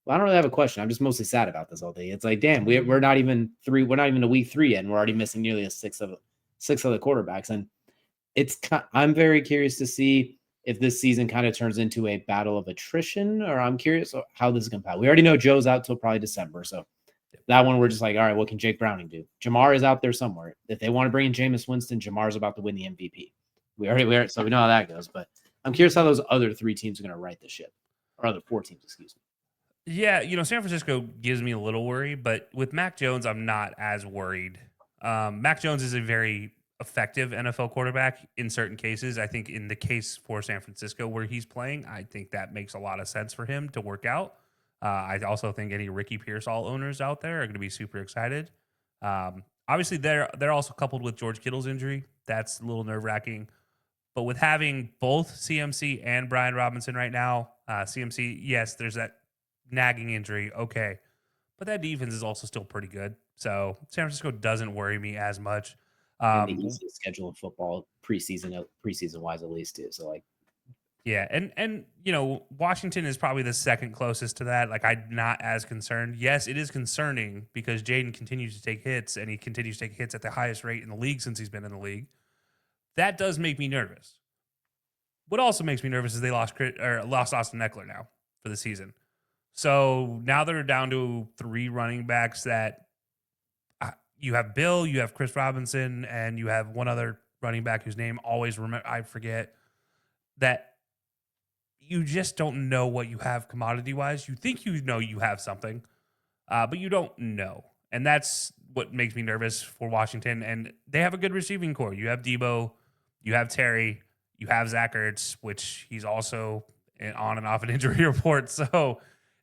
well, I don't really have a question. I'm just mostly sad about this all day. It's like, damn, we're not even a week 3 yet, and we're already missing nearly a six of the quarterbacks. And I'm very curious to see if this season kind of turns into a battle of attrition, or I'm curious how this is going to play. We already know Joe's out till probably December. So that one, we're just like, all right, what can Jake Browning do? Jamar is out there somewhere. If they want to bring in Jameis Winston, Jamar's about to win the MVP. So we know how that goes. But I'm curious how those other 3 teams are going to right the ship, or other 4 teams, excuse me. Yeah, San Francisco gives me a little worry, but with Mac Jones, I'm not as worried. Mac Jones is a very effective NFL quarterback in certain cases. I think in the case for San Francisco where he's playing, I think that makes a lot of sense for him to work out. I also think any Ricky Pearsall owners out there are going to be super excited. Obviously, they're also coupled with George Kittle's injury. That's a little nerve wracking. But with having both CMC and Brian Robinson right now, CMC, yes, there's that nagging injury. Okay. But that defense is also still pretty good. So San Francisco doesn't worry me as much. And the Um, easiest schedule in football preseason wise at least too. So like yeah, and Washington is probably the second closest to that. Like I'm not as concerned. Yes, it is concerning because Jaden continues to take hits and he continues to take hits at the highest rate in the league since he's been in the league. That does make me nervous. What also makes me nervous is they lost Austin Eckler now for the season. So now they're down to 3 running backs that you have Bill, you have Chris Robinson, and you have one other running back whose name I forget, that you just don't know what you have commodity wise. You think you know you have something, but you don't know. And that's what makes me nervous for Washington. And they have a good receiving core. You have Debo, you have Terry, you have Zach Ertz, which he's also on and off an injury report. So,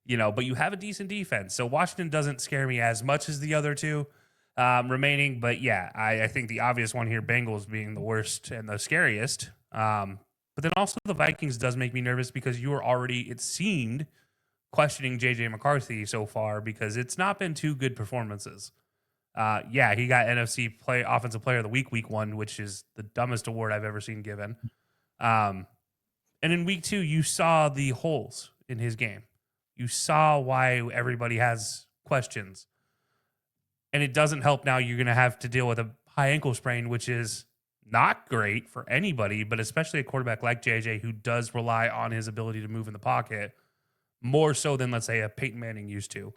but you have a decent defense. So Washington doesn't scare me as much as the other two remaining. But yeah, I think the obvious one here, Bengals being the worst and the scariest. But then also the Vikings does make me nervous because you are already, it seemed, questioning JJ McCarthy so far because it's not been 2 good performances. Yeah, he got NFC Offensive Player of the week 1, which is the dumbest award I've ever seen given. And in week 2, you saw the holes in his game. You saw why everybody has questions. And it doesn't help now. You're going to have to deal with a high ankle sprain, which is not great for anybody, but especially a quarterback like JJ who does rely on his ability to move in the pocket more so than, let's say, a Peyton Manning used to.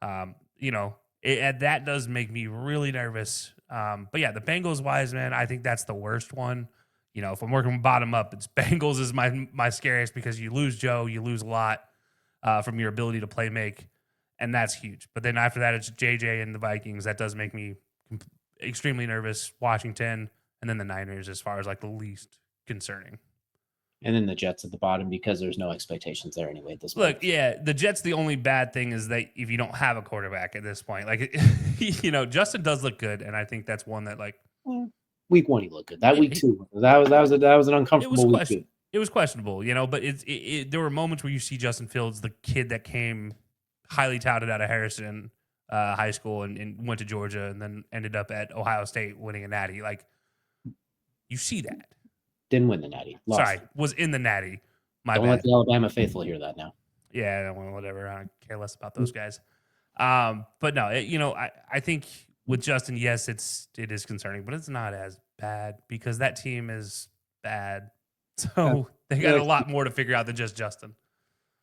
That does make me really nervous. But yeah, the Bengals wise, man, I think that's the worst one. If I'm working bottom up, it's Bengals is my scariest because you lose Joe, you lose a lot from your ability to play make, and that's huge. But then after that, it's JJ and the Vikings. That does make me extremely nervous. Washington, and then the Niners as far as like the least concerning. and then the Jets at the bottom because there's no expectations there anyway at this Look, point. yeah, the Jets, the only bad thing is that if you don't have a quarterback at this point, like, Justin does look good. And I think that's one that like Week 1, he looked good. That week 2, that was an uncomfortable week 2. It was questionable, but there were moments where you see Justin Fields, the kid that came highly touted out of Harrison High School and went to Georgia and then ended up at Ohio State winning a natty. Like, you see that. Didn't win the natty. Lost. Sorry, was in the natty. Don't let the Alabama faithful hear that now. Yeah, well, whatever. I care less about those guys. But no, I think with Justin, yes, it is concerning, but it's not as bad because that team is bad. So they got a lot more to figure out than just Justin.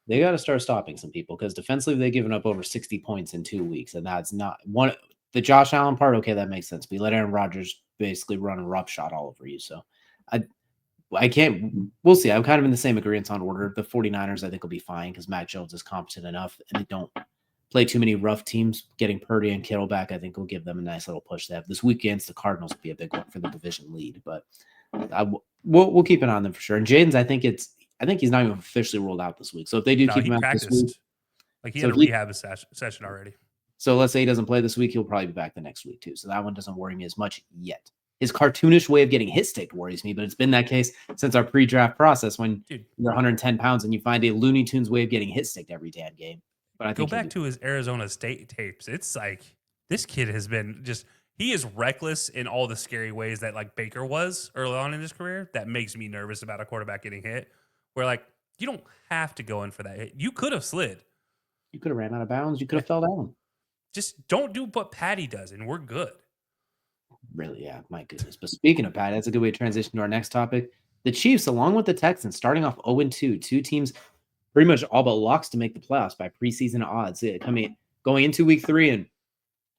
They got to start stopping some people because defensively they've given up over 60 points in 2 weeks, and that's not one. The Josh Allen part, okay, that makes sense. We let Aaron Rodgers basically run a roughshod all over you. So I can't. We'll see. I'm kind of in the same agreement on order. The 49ers, I think, will be fine because Mac Jones is competent enough, and they don't play too many rough teams. Getting Purdy and Kittle back, I think, will give them a nice little push. They have this week against the Cardinals will be a big one for the division lead, but we'll keep an eye on them for sure. And Jaden's, I think he's not even officially rolled out this week. So if they do keep him out this week, like he had a rehab session already. So let's say he doesn't play this week, he'll probably be back the next week too. So that one doesn't worry me as much yet. His cartoonish way of getting hit stick worries me, but it's been that case since our pre-draft process when you're 110 pounds and you find a Looney Tunes way of getting hit sticked every damn game. But I think go back to his Arizona State tapes. It's like this kid has been he is reckless in all the scary ways that like Baker was early on in his career. That makes me nervous about a quarterback getting hit. Where like you don't have to go in for that hit. You could have slid. You could have ran out of bounds. You could have fell down. Just don't do what Patty does, and we're good. Really, yeah, my goodness. But speaking of Patty, that's a good way to transition to our next topic. The Chiefs, along with the Texans, starting off 0-2, 2 teams pretty much all but locks to make the playoffs by preseason odds. Going into week 3 and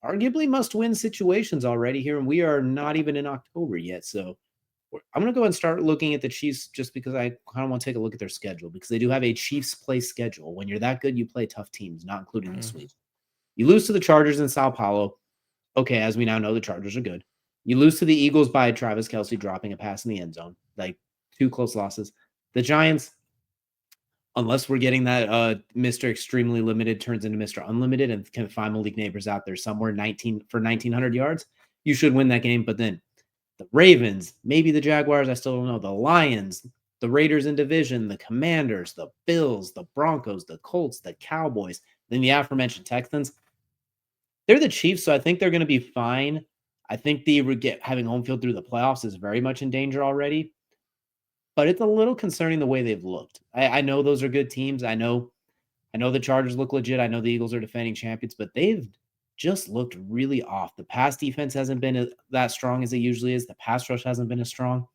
arguably must-win situations already here, and we are not even in October yet. So I'm going to go and start looking at the Chiefs just because I kind of want to take a look at their schedule because they do have a Chiefs play schedule. When you're that good, you play tough teams, not including this week. You lose to the Chargers in Sao Paulo. Okay, as we now know, the Chargers are good. You lose to the Eagles by Travis Kelcey dropping a pass in the end zone, like 2 close losses. The Giants, unless we're getting that Mr. Extremely Limited turns into Mr. Unlimited and can find Malik Neighbors out there somewhere 1,900 yards, you should win that game. But then the Ravens, maybe the Jaguars, I still don't know. The Lions, the Raiders in division, the Commanders, the Bills, the Broncos, the Colts, the Cowboys, then the aforementioned Texans. They're the Chiefs, so I think they're going to be fine. I think having home field through the playoffs is very much in danger already. But it's a little concerning the way they've looked. I know those are good teams. I know the Chargers look legit. I know the Eagles are defending champions, but they've just looked really off. The pass defense hasn't been that strong as it usually is. The pass rush hasn't been as strong.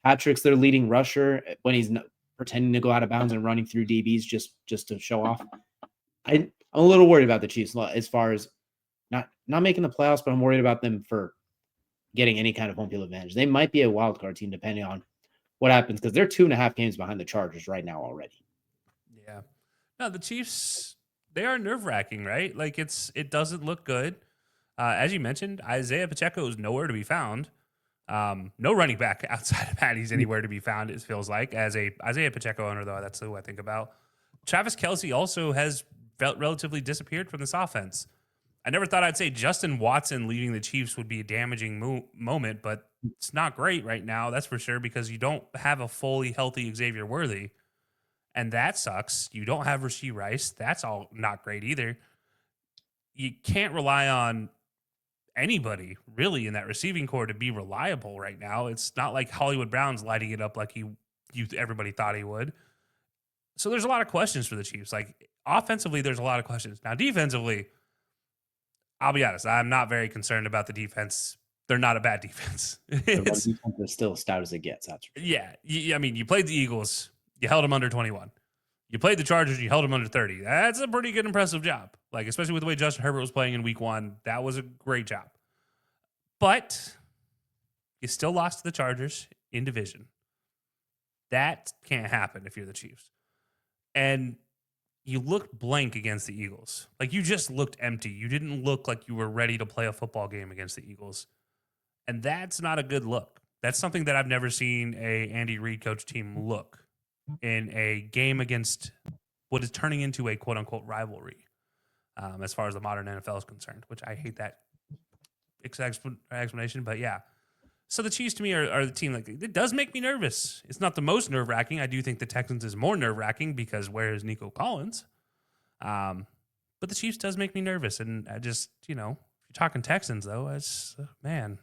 Patrick's their leading rusher when he's pretending to go out of bounds and running through DBs just to show off. I'm a little worried about the Chiefs as far as not making the playoffs, but I'm worried about them for getting any kind of home field advantage. They might be a wild card team depending on what happens because they're 2.5 games behind the Chargers right now already. Yeah. No, the Chiefs, they are nerve-wracking, right? Like it doesn't look good. As you mentioned, Isaiah Pacheco is nowhere to be found. No running back outside of Patty's anywhere to be found, it feels like. As a Isaiah Pacheco owner, though, that's who I think about. Travis Kelcey also has felt relatively disappeared from this offense. I never thought I'd say Justin Watson leaving the Chiefs would be a damaging moment, but it's not great right now, that's for sure, because you don't have a fully healthy Xavier Worthy, and that sucks. You don't have Rashee Rice. That's all not great either. You can't rely on anybody really in that receiving core to be reliable right now. It's not like Hollywood Brown's lighting it up like everybody thought he would. So there's a lot of questions for the Chiefs. Like offensively, there's a lot of questions. Now defensively, I'll be honest, I'm not very concerned about the defense. They're not a bad defense. The run defense is still as stout as it gets. That's true. Yeah. I mean, you played the Eagles. You held them under 21. You played the Chargers. You held them under 30. That's a pretty good, impressive job. Like, especially with the way Justin Herbert was playing in week 1. That was a great job. But you still lost to the Chargers in division. That can't happen if you're the Chiefs. And you looked blank against the Eagles. Like, you just looked empty. You didn't look like you were ready to play a football game against the Eagles. And that's not a good look. That's something that I've never seen a Andy Reid coach team look in a game against what is turning into a quote-unquote rivalry as far as the modern NFL is concerned, which I hate that explanation, but yeah. So the Chiefs to me are the team, like, it does make me nervous. It's not the most nerve-wracking. I do think the Texans is more nerve-wracking because where is Nico Collins? But the Chiefs does make me nervous, and I just, if you're talking Texans, though, it's, man,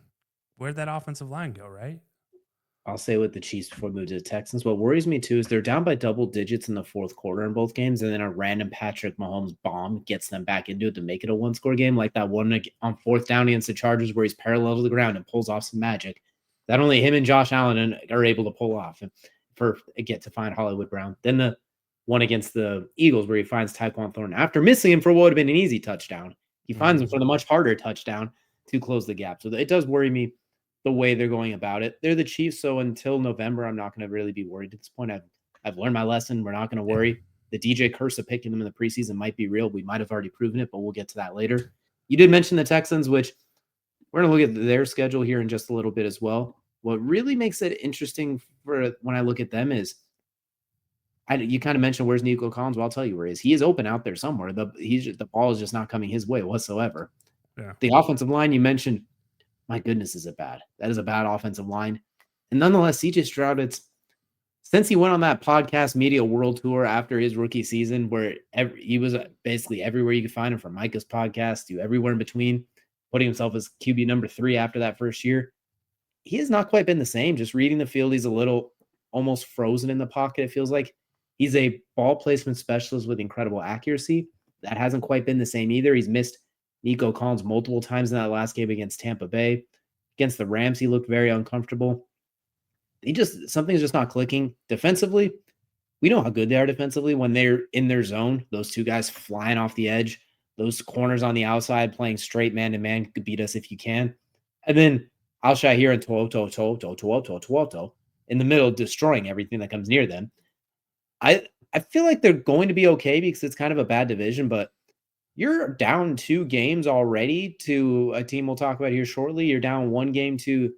where'd that offensive line go, right? I'll say with the Chiefs before we move to the Texans. What worries me too is they're down by double digits in the fourth quarter in both games, and then a random Patrick Mahomes bomb gets them back into it to make it a one-score game, like that one on fourth down against the Chargers where he's parallel to the ground and pulls off some magic that only him and Josh Allen are able to pull off and get to find Hollywood Brown. Then the one against the Eagles where he finds Tyquan Thornton after missing him for what would have been an easy touchdown. He finds him for the much harder touchdown to close the gap. So it does worry me the way they're going about it. They're the Chiefs, so until November, I'm not going to really be worried. At this point, I've learned my lesson. We're not going to worry. The DJ curse of picking them in the preseason might be real. We might have already proven it, but we'll get to that later. You did mention the Texans, which we're going to look at their schedule here in just a little bit as well. What really makes it interesting for when I look at them is you kind of mentioned where's Nico Collins. Well, I'll tell you where he is. He is open out there somewhere. The ball is just not coming his way whatsoever. Yeah. The offensive line you mentioned, my goodness, is it bad? That is a bad offensive line. And nonetheless, CJ Stroud, since he went on that podcast media world tour after his rookie season, where he was basically everywhere you could find him, from Micah's podcast to everywhere in between, putting himself as QB number 3 after that first year, he has not quite been the same. Just reading the field, he's a little almost frozen in the pocket, it feels like. He's a ball placement specialist with incredible accuracy. That hasn't quite been the same either. He's missed Nico Collins multiple times in that last game against Tampa Bay. Against the Rams, he looked very uncomfortable. Something's just not clicking. Defensively, we know how good they are defensively when they're in their zone. Those two guys flying off the edge, those corners on the outside playing straight man-to-man could beat us if you can. And then Alshire and Toronto in the middle, destroying everything that comes near them. I feel like they're going to be okay because it's kind of a bad division, but you're down 2 games already to a team we'll talk about here shortly. You're down 1 game to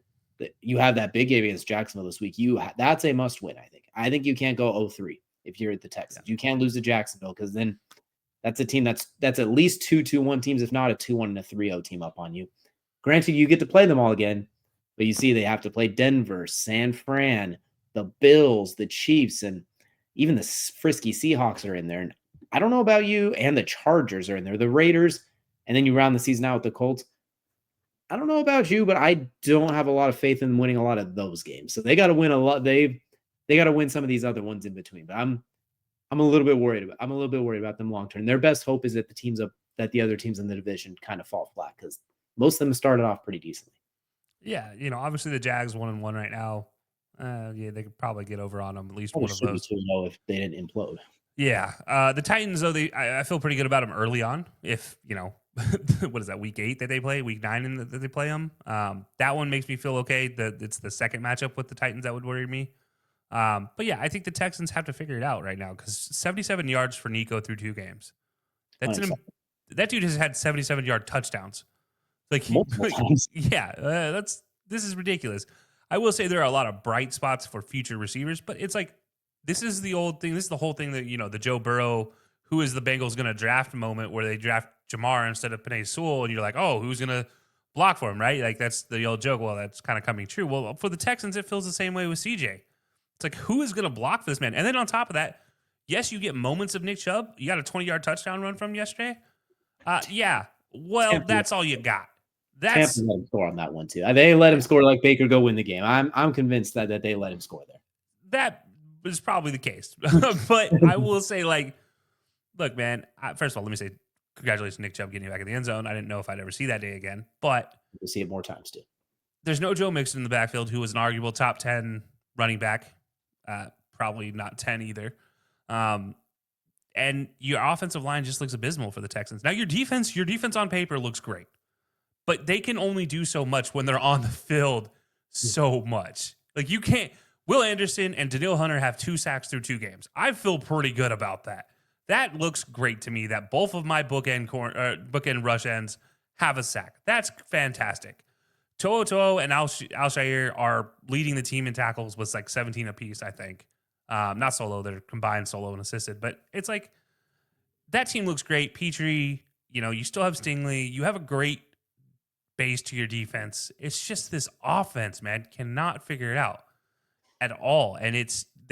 you have that big game against Jacksonville this week. That's a must win, I think. I think you can't go 0-3 if you're at the Texans. You can't lose to Jacksonville because then that's a team that's at least 2-2-1 teams, if not a 2-1 and a 3-0 team up on you. Granted, you get to play them all again, but you see they have to play Denver, San Fran, the Bills, the Chiefs, and even the frisky Seahawks are in there. And I don't know about you, and the Chargers are in there, the Raiders, and then you round the season out with the Colts. I don't know about you, but I don't have a lot of faith in winning a lot of those games. So they got to win a lot. They got to win some of these other ones in between. But I'm a little bit worried about them long term. Their best hope is that the other teams in the division kind of fall flat because most of them started off pretty decently. Yeah, obviously the Jags 1-1 right now. Yeah, they could probabably get over on them at least one of those. 2-0 if they didn't implode. Yeah, the Titans though I feel pretty good about them early on. If what is that, week 8 that they play, week 9 that they play them. That one makes me feel okay. It's the second matchup with the Titans that would worry me. But yeah, I think the Texans have to figure it out right now because 77 yards for Nico through 2 games. That dude has had 77-yard touchdowns. Multiple times. Yeah, this is ridiculous. I will say there are a lot of bright spots for future receivers, but it's like this is the old thing. This is the whole thing that the Joe Burrow, who is the Bengals going to draft moment where they draft Jamar instead of Penei Sewell, and you're like, oh, who's going to block for him, right? Like that's the old joke. Well, that's kind of coming true. Well, for the Texans, it feels the same way with CJ. It's like, who is going to block for this man? And then on top of that, yes, you get moments of Nick Chubb. You got a 20-yard touchdown run from yesterday. Yeah. Well, that's all you got. Tampa let him score on that one too. They let him score like Baker go win the game. I'm convinced that they let him score there. That is probably the case. But I will say, look, man, first of all, let me say congratulations, Nick Chubb, getting you back in the end zone. I didn't know if I'd ever see that day again, but we'll see it more times too. There's no Joe Mixon in the backfield, who was an arguable top 10 running back. Probably not 10 either. And your offensive line just looks abysmal for the Texans. Now your defense on paper looks great, but they can only do so much when they're on the field so much. Like you can't. Will Anderson and Danielle Hunter have 2 sacks through 2 games. I feel pretty good about that. That looks great to me that both of my bookend rush ends have a sack. That's fantastic. To'o and Alshire are leading the team in tackles with like 17 apiece, I think. Not solo, they're combined solo and assisted. But it's like that team looks great. Petrie, you still have Stingley. You have a great base to your defense. It's just this offense, man, cannot figure it out at all. And they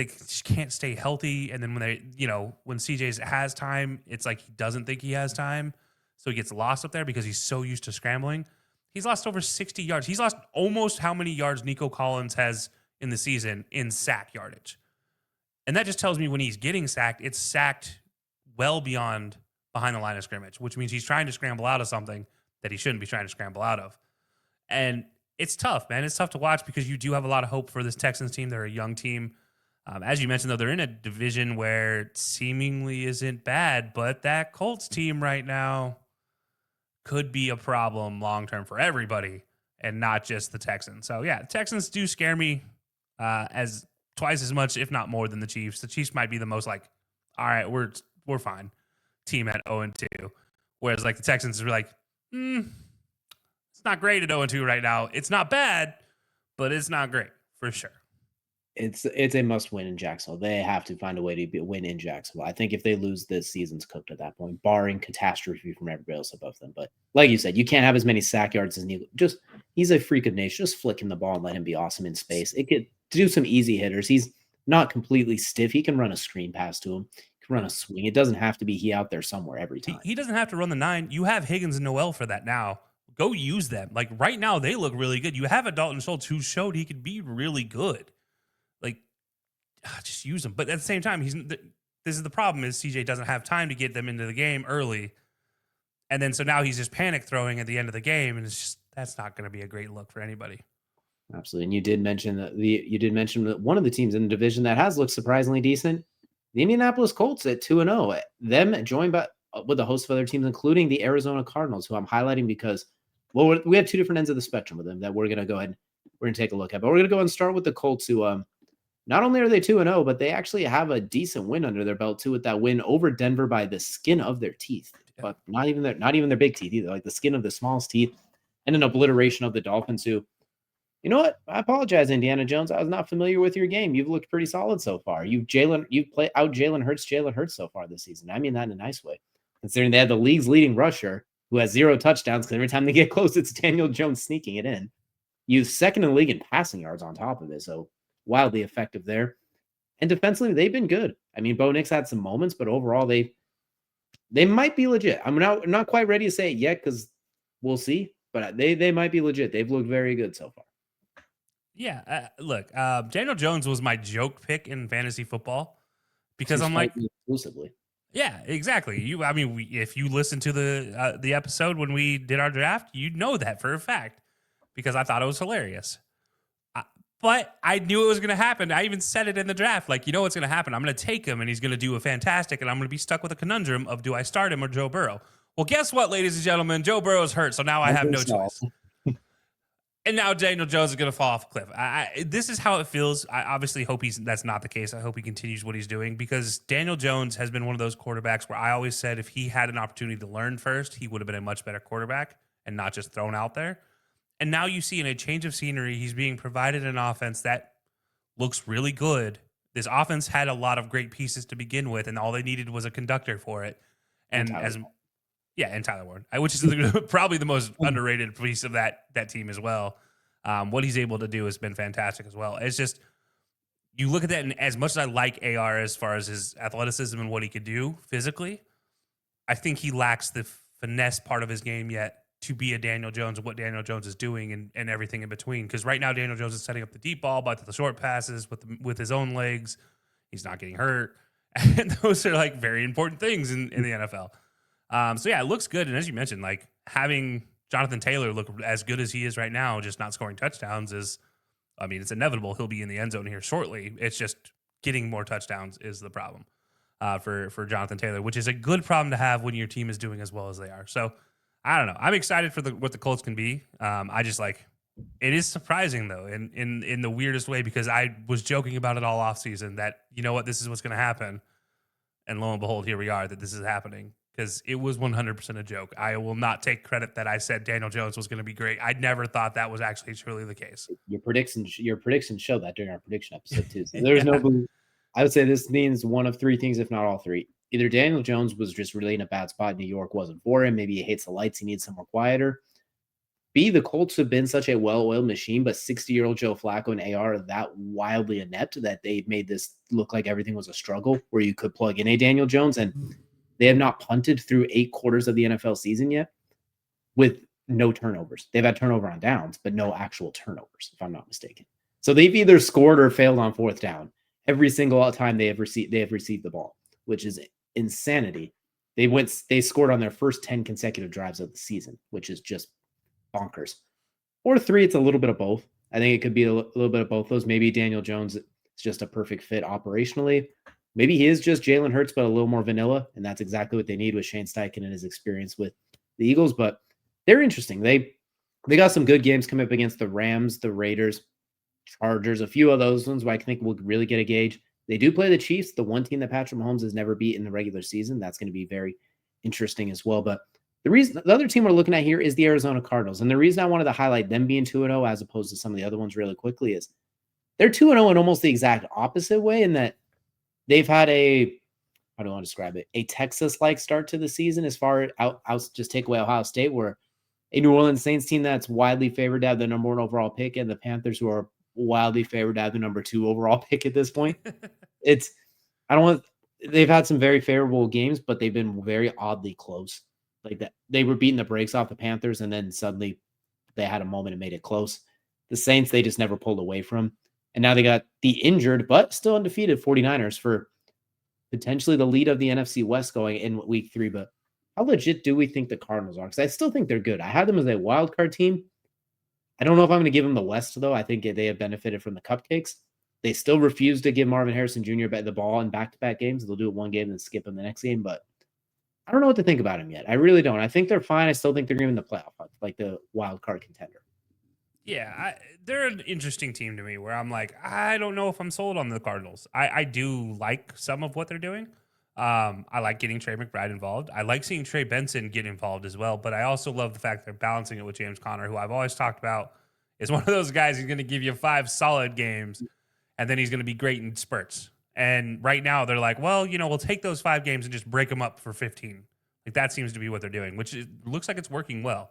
just can't stay healthy. And then when CJ has time, it's like he doesn't think he has time. So he gets lost up there because he's so used to scrambling. He's lost over 60 yards. He's lost almost how many yards Nico Collins has in the season in sack yardage. And that just tells me when he's getting sacked, it's sacked well beyond behind the line of scrimmage, which means he's trying to scramble out of something that he shouldn't be trying to scramble out of. And it's tough, man. It's tough to watch because you do have a lot of hope for this Texans team. They're a young team. As you mentioned, though, they're in a division where it seemingly isn't bad, but that Colts team right now could be a problem long-term for everybody and not just the Texans. So, yeah, the Texans do scare me as twice as much, if not more, than the Chiefs. The Chiefs might be the most all right, we're fine team at 0-2. Whereas, the Texans are it's not great at 0-2 right now. It's not bad, but it's not great for sure. It's a must win in Jacksonville. They have to find a way to win in Jacksonville. I think if they lose, this season's cooked at that point, barring catastrophe from everybody else above them. But like you said, you can't have as many sack yards as Nico. He's a freak of nature. Just flick him the ball and let him be awesome in space. It could do some easy hitters. He's not completely stiff. He can run a screen pass to him. He can run a swing. It doesn't have to be he out there somewhere every time. He doesn't have to run the 9. You have Higgins and Noel for that now. Go use them. Right now, they look really good. You have a Dalton Schultz who showed he could be really good. Just use them. But at the same time, this is the problem is CJ doesn't have time to get them into the game early. And then so now he's just panic throwing at the end of the game. And it's just, that's not going to be a great look for anybody. Absolutely. And you did mention that one of the teams in the division that has looked surprisingly decent, the Indianapolis Colts at 2-0. Them joined with a host of other teams, including the Arizona Cardinals, who I'm highlighting because well, we have two different ends of the spectrum with them that we're going to go ahead and we're going to take a look at. But we're going to go and start with the Colts, who not only are they 2-0, but they actually have a decent win under their belt too, with that win over Denver by the skin of their teeth, but not even their big teeth either, like the skin of the smallest teeth, and an obliteration of the Dolphins, who, you know what? I apologize, Indiana Jones. I was not familiar with your game. You've looked pretty solid so far. You've played out Jalen Hurts so far this season. I mean that in a nice way, considering they had the league's leading rusher who has 0 touchdowns, because every time they get close, it's Daniel Jones sneaking it in. You second in the league in passing yards on top of it, so wildly effective there. And defensively, they've been good. I mean, Bo Nix had some moments, but overall, they might be legit. I'm not quite ready to say it yet, because we'll see, but they might be legit. They've looked very good so far. Yeah, look, Daniel Jones was my joke pick in fantasy football because I'm like, exclusively. Yeah, exactly. If you listen to the episode when we did our draft, you know that for a fact, because I thought it was hilarious. But I knew it was going to happen. I even said it in the draft, like, you know what's going to happen? I'm going to take him, and he's going to do a fantastic, and I'm going to be stuck with a conundrum of, do I start him or Joe Burrow? Well, guess what, ladies and gentlemen? Joe Burrow's hurt, so now I have no choice. And now Daniel Jones is going to fall off a cliff. This is how it feels. I obviously hope that's not the case. I hope he continues what he's doing, because Daniel Jones has been one of those quarterbacks where I always said if he had an opportunity to learn first, he would have been a much better quarterback and not just thrown out there. And now you see, in a change of scenery, he's being provided an offense that looks really good. This offense had a lot of great pieces to begin with, and all they needed was a conductor for it. And Tyler Warren, which is probably the most underrated piece of that team as well. What he's able to do has been fantastic as well. It's just, you look at that, and as much as I like AR as far as his athleticism and what he could do physically, I think he lacks the finesse part of his game yet to be a Daniel Jones and what Daniel Jones is doing and everything in between. Because right now Daniel Jones is setting up the deep ball, but the short passes with his own legs. He's not getting hurt. And those are like very important things in the NFL. So yeah, it looks good. And as you mentioned, like, having Jonathan Taylor look as good as he is right now, just not scoring touchdowns it's inevitable. He'll be in the end zone here shortly. It's just getting more touchdowns is the problem for Jonathan Taylor, which is a good problem to have when your team is doing as well as they are. So I don't know. I'm excited for what the Colts can be. It is surprising though, in the weirdest way, because I was joking about it all offseason that, you know what, this is what's going to happen. And lo and behold, here we are, that this is happening. Because it was 100% a joke. I will not take credit that I said Daniel Jones was going to be great. I never thought that was actually truly the case. Your predictions show that during our prediction episode too. So there's no. I would say this means one of three things, if not all three. Either Daniel Jones was just really in a bad spot. New York wasn't for him. Maybe he hates the lights. He needs somewhere quieter. B, the Colts have been such a well-oiled machine, but 60-year-old Joe Flacco and AR are that wildly inept that they made this look like everything was a struggle where you could plug in a Daniel Jones, and they have not punted through 8 quarters of the NFL season yet with no turnovers. They've had turnover on downs, but no actual turnovers, if I'm not mistaken. So they've either scored or failed on 4th down every single time they have received the ball, which is insanity. They scored on their first 10 consecutive drives of the season, which is just bonkers. Or 3, it's a little bit of both. I think it could be a little bit of both those. Maybe Daniel Jones is just a perfect fit operationally. Maybe he is just Jalen Hurts, but a little more vanilla, and that's exactly what they need with Shane Steichen and his experience with the Eagles. But they're interesting. They got some good games coming up against the Rams, the Raiders, Chargers, a few of those ones where I think we'll really get a gauge. They do play the Chiefs, the one team that Patrick Mahomes has never beat in the regular season. That's going to be very interesting as well. But the other team we're looking at here is the Arizona Cardinals. And the reason I wanted to highlight them being 2-0 as opposed to some of the other ones really quickly is they're 2-0 in almost the exact opposite way, in that they've had how do I want to describe it? A Texas-like start to the season, as far as just take away Ohio State, where a New Orleans Saints team that's widely favored to have the number 1 overall pick, and the Panthers, who are wildly favored to have the number 2 overall pick at this point. They've had some very favorable games, but they've been very oddly close. Like that, they were beating the brakes off the Panthers, and then suddenly they had a moment and made it close. The Saints, they just never pulled away from. And now they got the injured, but still undefeated 49ers for potentially the lead of the NFC West going in week 3. But how legit do we think the Cardinals are? Because I still think they're good. I had them as a wild card team. I don't know if I'm going to give them the West, though. I think they have benefited from the cupcakes. They still refuse to give Marvin Harrison Jr. the ball in back-to-back games. They'll do it one game and skip him the next game. But I don't know what to think about him yet. I really don't. I think they're fine. I still think they're going to be in the playoff, like the wild card contender. Yeah, they're an interesting team to me where I'm like, I don't know if I'm sold on the Cardinals. I do like some of what they're doing. I like getting Trey McBride involved. I like seeing Trey Benson get involved as well, but I also love the fact they're balancing it with James Conner, who I've always talked about is one of those guys who's going to give you 5 solid games and then he's going to be great in spurts. And right now they're like, well, we'll take those 5 games and just break them up for 15. Like that seems to be what they're doing, which looks like it's working well.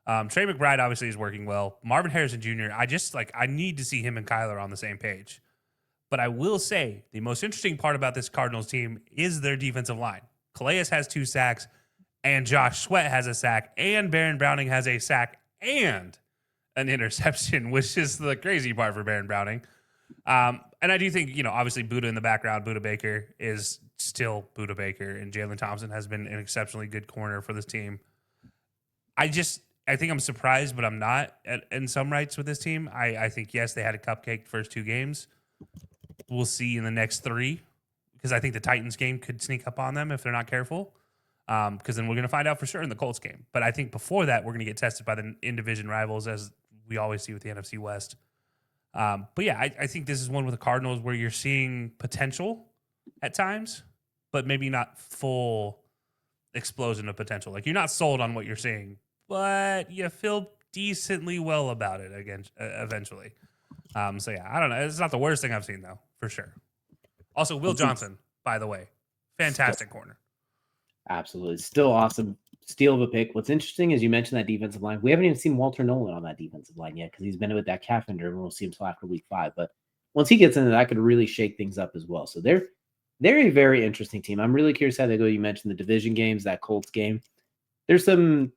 Trey McBride obviously is working well. Marvin Harrison Jr., I need to see him and Kyler on the same page. But I will say the most interesting part about this Cardinals team is their defensive line. Calais has 2 sacks, and Josh Sweat has a sack, and Baron Browning has a sack and an interception, which is the crazy part for Baron Browning. And I do think, obviously Buddha in the background, Buddha Baker is still Buddha Baker, and Jalen Thompson has been an exceptionally good corner for this team. I think I'm surprised, but I'm not in some rights with this team. I think, yes, they had a cupcake first 2 games. We'll see in the next 3 because I think the Titans game could sneak up on them if they're not careful because then we're going to find out for sure in the Colts game. But I think before that, we're going to get tested by the in-division rivals as we always see with the NFC West. But yeah, I think this is one with the Cardinals where you're seeing potential at times, but maybe not full explosion of potential. Like you're not sold on what you're seeing, but you feel decently well about it again eventually. So yeah, I don't know. It's not the worst thing I've seen though, for sure. Also, Will Johnson, by the way, fantastic corner. Absolutely, still awesome. Steal of a pick. What's interesting is you mentioned that defensive line. We haven't even seen Walter Nolan on that defensive line yet because he's been with that calf injury. We'll see him until after week 5. But once he gets into that, could really shake things up as well. So they're a very interesting team. I'm really curious how they go. You mentioned the division games, that Colts game. There's some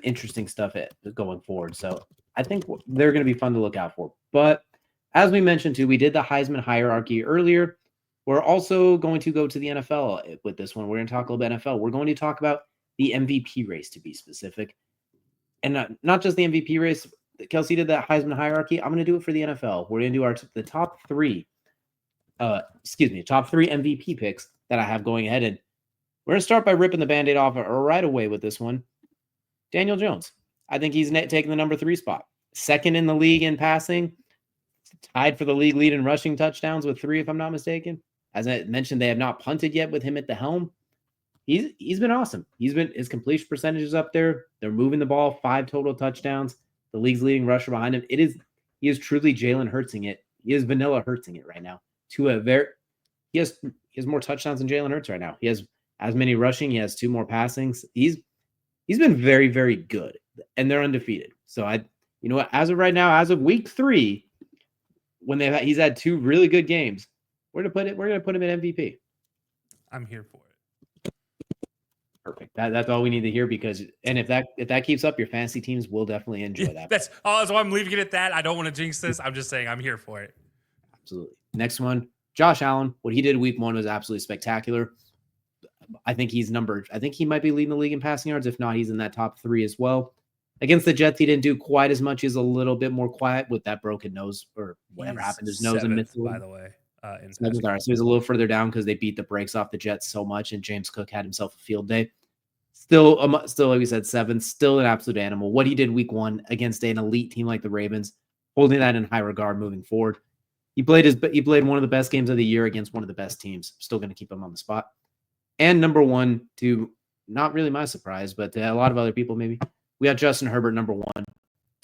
interesting stuff going forward. So I think they're going to be fun to look out for. But as we mentioned too, we did the Heisman hierarchy earlier. We're also going to go to the NFL with this one. We're going to talk a little bit NFL. We're going to talk about the MVP race, to be specific. And not just the MVP race. Kelcey did that Heisman hierarchy. I'm going to do it for the NFL. We're going to do the top 3 MVP picks that I have going ahead. And we're going to start by ripping the Band-Aid off right away with this one. Daniel Jones. I think he's taking the number 3 spot. Second in the league in passing. Tied for the league lead in rushing touchdowns with 3, if I'm not mistaken. As I mentioned, they have not punted yet with him at the helm. He's been awesome. His completion percentage is up there. They're moving the ball, 5 total touchdowns. The league's leading rusher behind him. He is truly Jalen Hurtsing it. He is vanilla Hurtsing it right now. He has more touchdowns than Jalen Hurts right now. He has as many rushing. He has 2 more passings. He's been very, very good, and they're undefeated. So as of right now, as of week 3, when he's had 2 really good games, we're gonna put him at MVP. I'm here for it. Perfect. That's all we need to hear if that keeps up, your fantasy teams will definitely enjoy that. That's why I'm leaving it at that. I don't want to jinx this. I'm just saying I'm here for it. Absolutely. Next one, Josh Allen. What he did week 1 was absolutely spectacular. I think he might be leading the league in passing yards. If not, he's in that top 3 as well. Against the Jets, he didn't do quite as much. He's a little bit more quiet with that broken nose or whatever happened to his nose and missed. By the way, so he's a little further down because they beat the brakes off the Jets so much, and James Cook had himself a field day. Still, like we said, 7, still an absolute animal. What he did week 1 against an elite team like the Ravens, holding that in high regard moving forward. He played one of the best games of the year against one of the best teams. Still going to keep him on the spot. And number 1, to not really my surprise, but a lot of other people maybe, we got Justin Herbert number 1.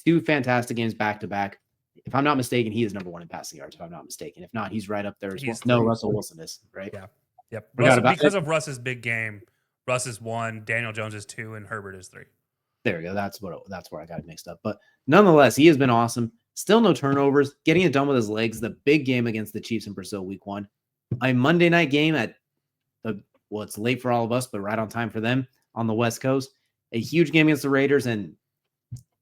2 fantastic games back to back. If I'm not mistaken, he is number 1 in passing yards. If I'm not mistaken, if not, he's right up there as well. No, Russell Wilson is right. Yeah, yep. Because of Russ's big game, Russ is 1, Daniel Jones is 2, and Herbert is 3. There we go. That's where I got it mixed up. But nonetheless, he has been awesome. Still no turnovers. Getting it done with his legs. The big game against the Chiefs in Brazil week 1. A Monday night game it's late for all of us, but right on time for them on the West Coast. A huge game against the Raiders and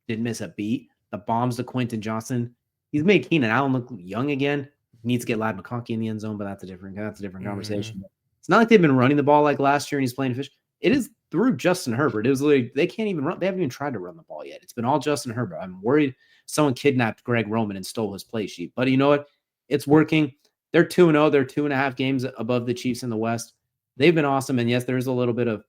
didn't miss a beat. The bombs to Quentin Johnson. He's made Keenan Allen look young again. Needs to get Ladd McConkey in the end zone, but that's a different conversation. It's not like they've been running the ball like last year and he's playing fish. It is through Justin Herbert. It was literally, they can't even run. They haven't even tried to run the ball yet. It's been all Justin Herbert. I'm worried someone kidnapped Greg Roman and stole his play sheet. But you know what? It's working. They're 2-0. They're 2.5 games above the Chiefs in the West. They've been awesome. And yes, there's a little bit of,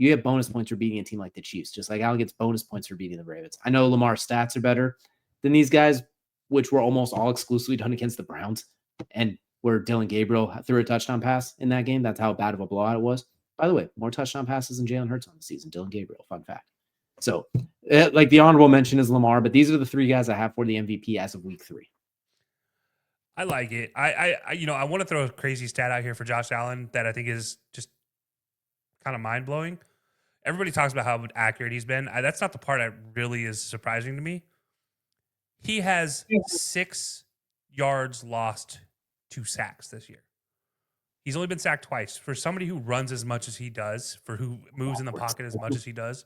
you get bonus points for beating a team like the Chiefs, just like Allen gets bonus points for beating the Ravens. I know Lamar's stats are better than these guys, which were almost all exclusively done against the Browns, and where Dylan Gabriel threw a touchdown pass in that game. That's how bad of a blowout it was. By the way, more touchdown passes than Jalen Hurts on the season. Dylan Gabriel, fun fact. So, like the honorable mention is Lamar, but these are the three guys I have for the MVP as of week 3. I like it. I want to throw a crazy stat out here for Josh Allen that I think is just kind of mind blowing. Everybody talks about how accurate he's been. That's not the part that really is surprising to me. He has 6 yards lost to sacks this year. He's only been sacked twice. For somebody who runs as much as he does, for who moves in the pocket as much as he does,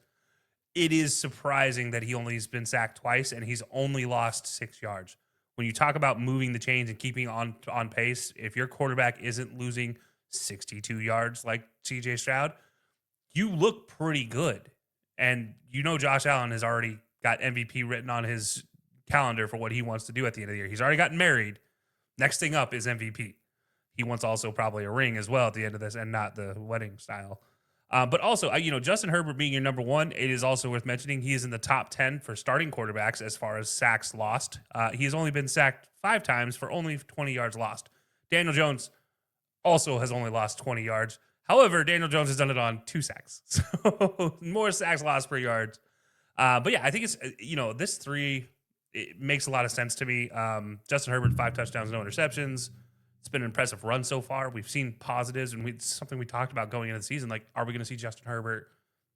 it is surprising that he only has been sacked twice and he's only lost 6 yards. When you talk about moving the chains and keeping on pace, if your quarterback isn't losing 62 yards like CJ Stroud, you look pretty good. And Josh Allen has already got MVP written on his calendar for what he wants to do at the end of the year. He's already gotten married. Next thing up is MVP. He wants also probably a ring as well at the end of this, and not the wedding style. But also, Justin Herbert being your number one, it is also worth mentioning he is in the top 10 for starting quarterbacks as far as sacks lost. He has only been sacked 5 times for only 20 yards lost. Daniel Jones also has only lost 20 yards. However, Daniel Jones has done it on 2 sacks. So more sacks lost per yard. But yeah, I think it's, this 3, it makes a lot of sense to me. Justin Herbert, 5 touchdowns, no interceptions. It's been an impressive run so far. We've seen positives, and it's something we talked about going into the season. Like, are we going to see Justin Herbert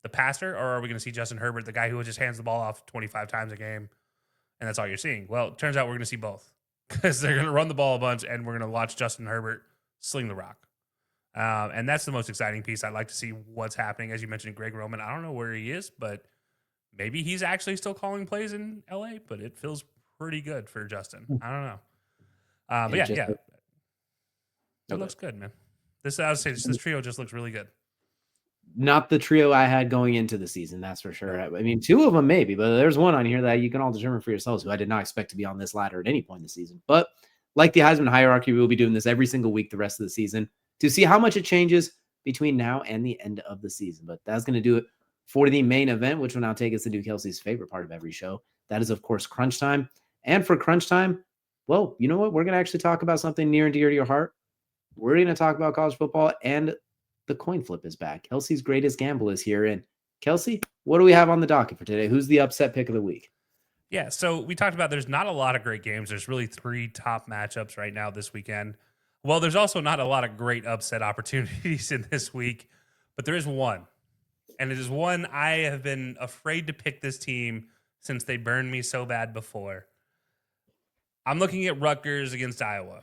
the passer, or are we going to see Justin Herbert the guy who just hands the ball off 25 times a game, and that's all you're seeing? Well, it turns out we're going to see both, because they're going to run the ball a bunch, and we're going to watch Justin Herbert sling the rock. And that's the most exciting piece. I'd like to see what's happening. As you mentioned, Greg Roman, I don't know where he is, but maybe he's actually still calling plays in LA, but it feels pretty good for Justin. I don't know. But yeah. It looks good, man. This trio just looks really good. Not the trio I had going into the season, that's for sure. I mean, 2 of them maybe, but there's one on here that you can all determine for yourselves who I did not expect to be on this ladder at any point in the season. But like the Heisman hierarchy, we will be doing this every single week the rest of the season to see how much it changes between now and the end of the season. But that's going to do it for the main event, which will now take us to do Kelcey's favorite part of every show. That is, of course, Crunch Time. And for Crunch Time, well, you know what? We're going to actually talk about something near and dear to your heart. We're going to talk about college football, and the coin flip is back. Kelcey's greatest gamble is here. And Kelcey, what do we have on the docket for today? Who's the upset pick of the week? Yeah, so we talked about there's not a lot of great games. There's really 3 top matchups right now this weekend. Well, there's also not a lot of great upset opportunities in this week, but there is one. And it is one I have been afraid to pick this team since they burned me so bad before. I'm looking at Rutgers against Iowa.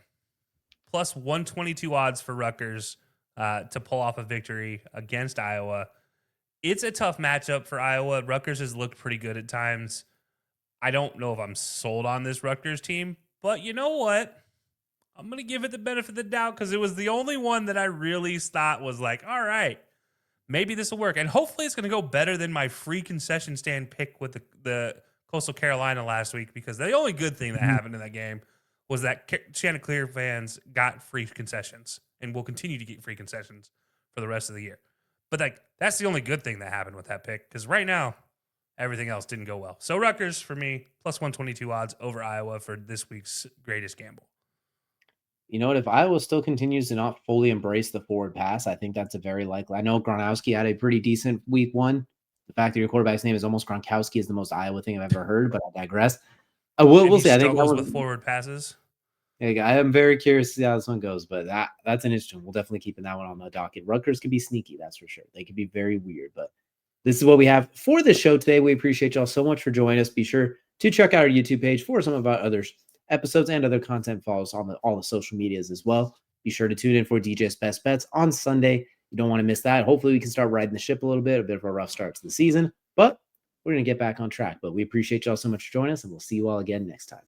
Plus 122 odds for Rutgers to pull off a victory against Iowa. It's a tough matchup for Iowa. Rutgers has looked pretty good at times. I don't know if I'm sold on this Rutgers team, but you know what? I'm going to give it the benefit of the doubt because it was the only one that I really thought was like, all right, maybe this will work. And hopefully it's going to go better than my free concession stand pick with the Coastal Carolina last week, because the only good thing that happened in that game was that Chanticleer fans got free concessions and will continue to get free concessions for the rest of the year. But that's the only good thing that happened with that pick, because right now, everything else didn't go well. So Rutgers, for me, plus 122 odds over Iowa for this week's greatest gamble. You know what? If Iowa still continues to not fully embrace the forward pass, I think that's a very likely. I know Gronkowski had a pretty decent week 1. The fact that your quarterback's name is almost Gronkowski is the most Iowa thing I've ever heard, but I digress. We'll see. I think struggles with forward passes. Yeah, I am very curious to see how this one goes, but that's an interesting. We'll definitely keep that one on the docket. Rutgers could be sneaky, that's for sure. They could be very weird, but this is what we have for this show today. We appreciate y'all so much for joining us. Be sure to check out our YouTube page for some of our other episodes and other content. Follow us on all the social medias as well. Be sure to tune in for DJ's Best Bets on Sunday. You don't want to miss that. Hopefully we can start riding the ship a bit of a rough start to the season, but we're going to get back on track. But we appreciate y'all so much for joining us, and we'll see you all again next time.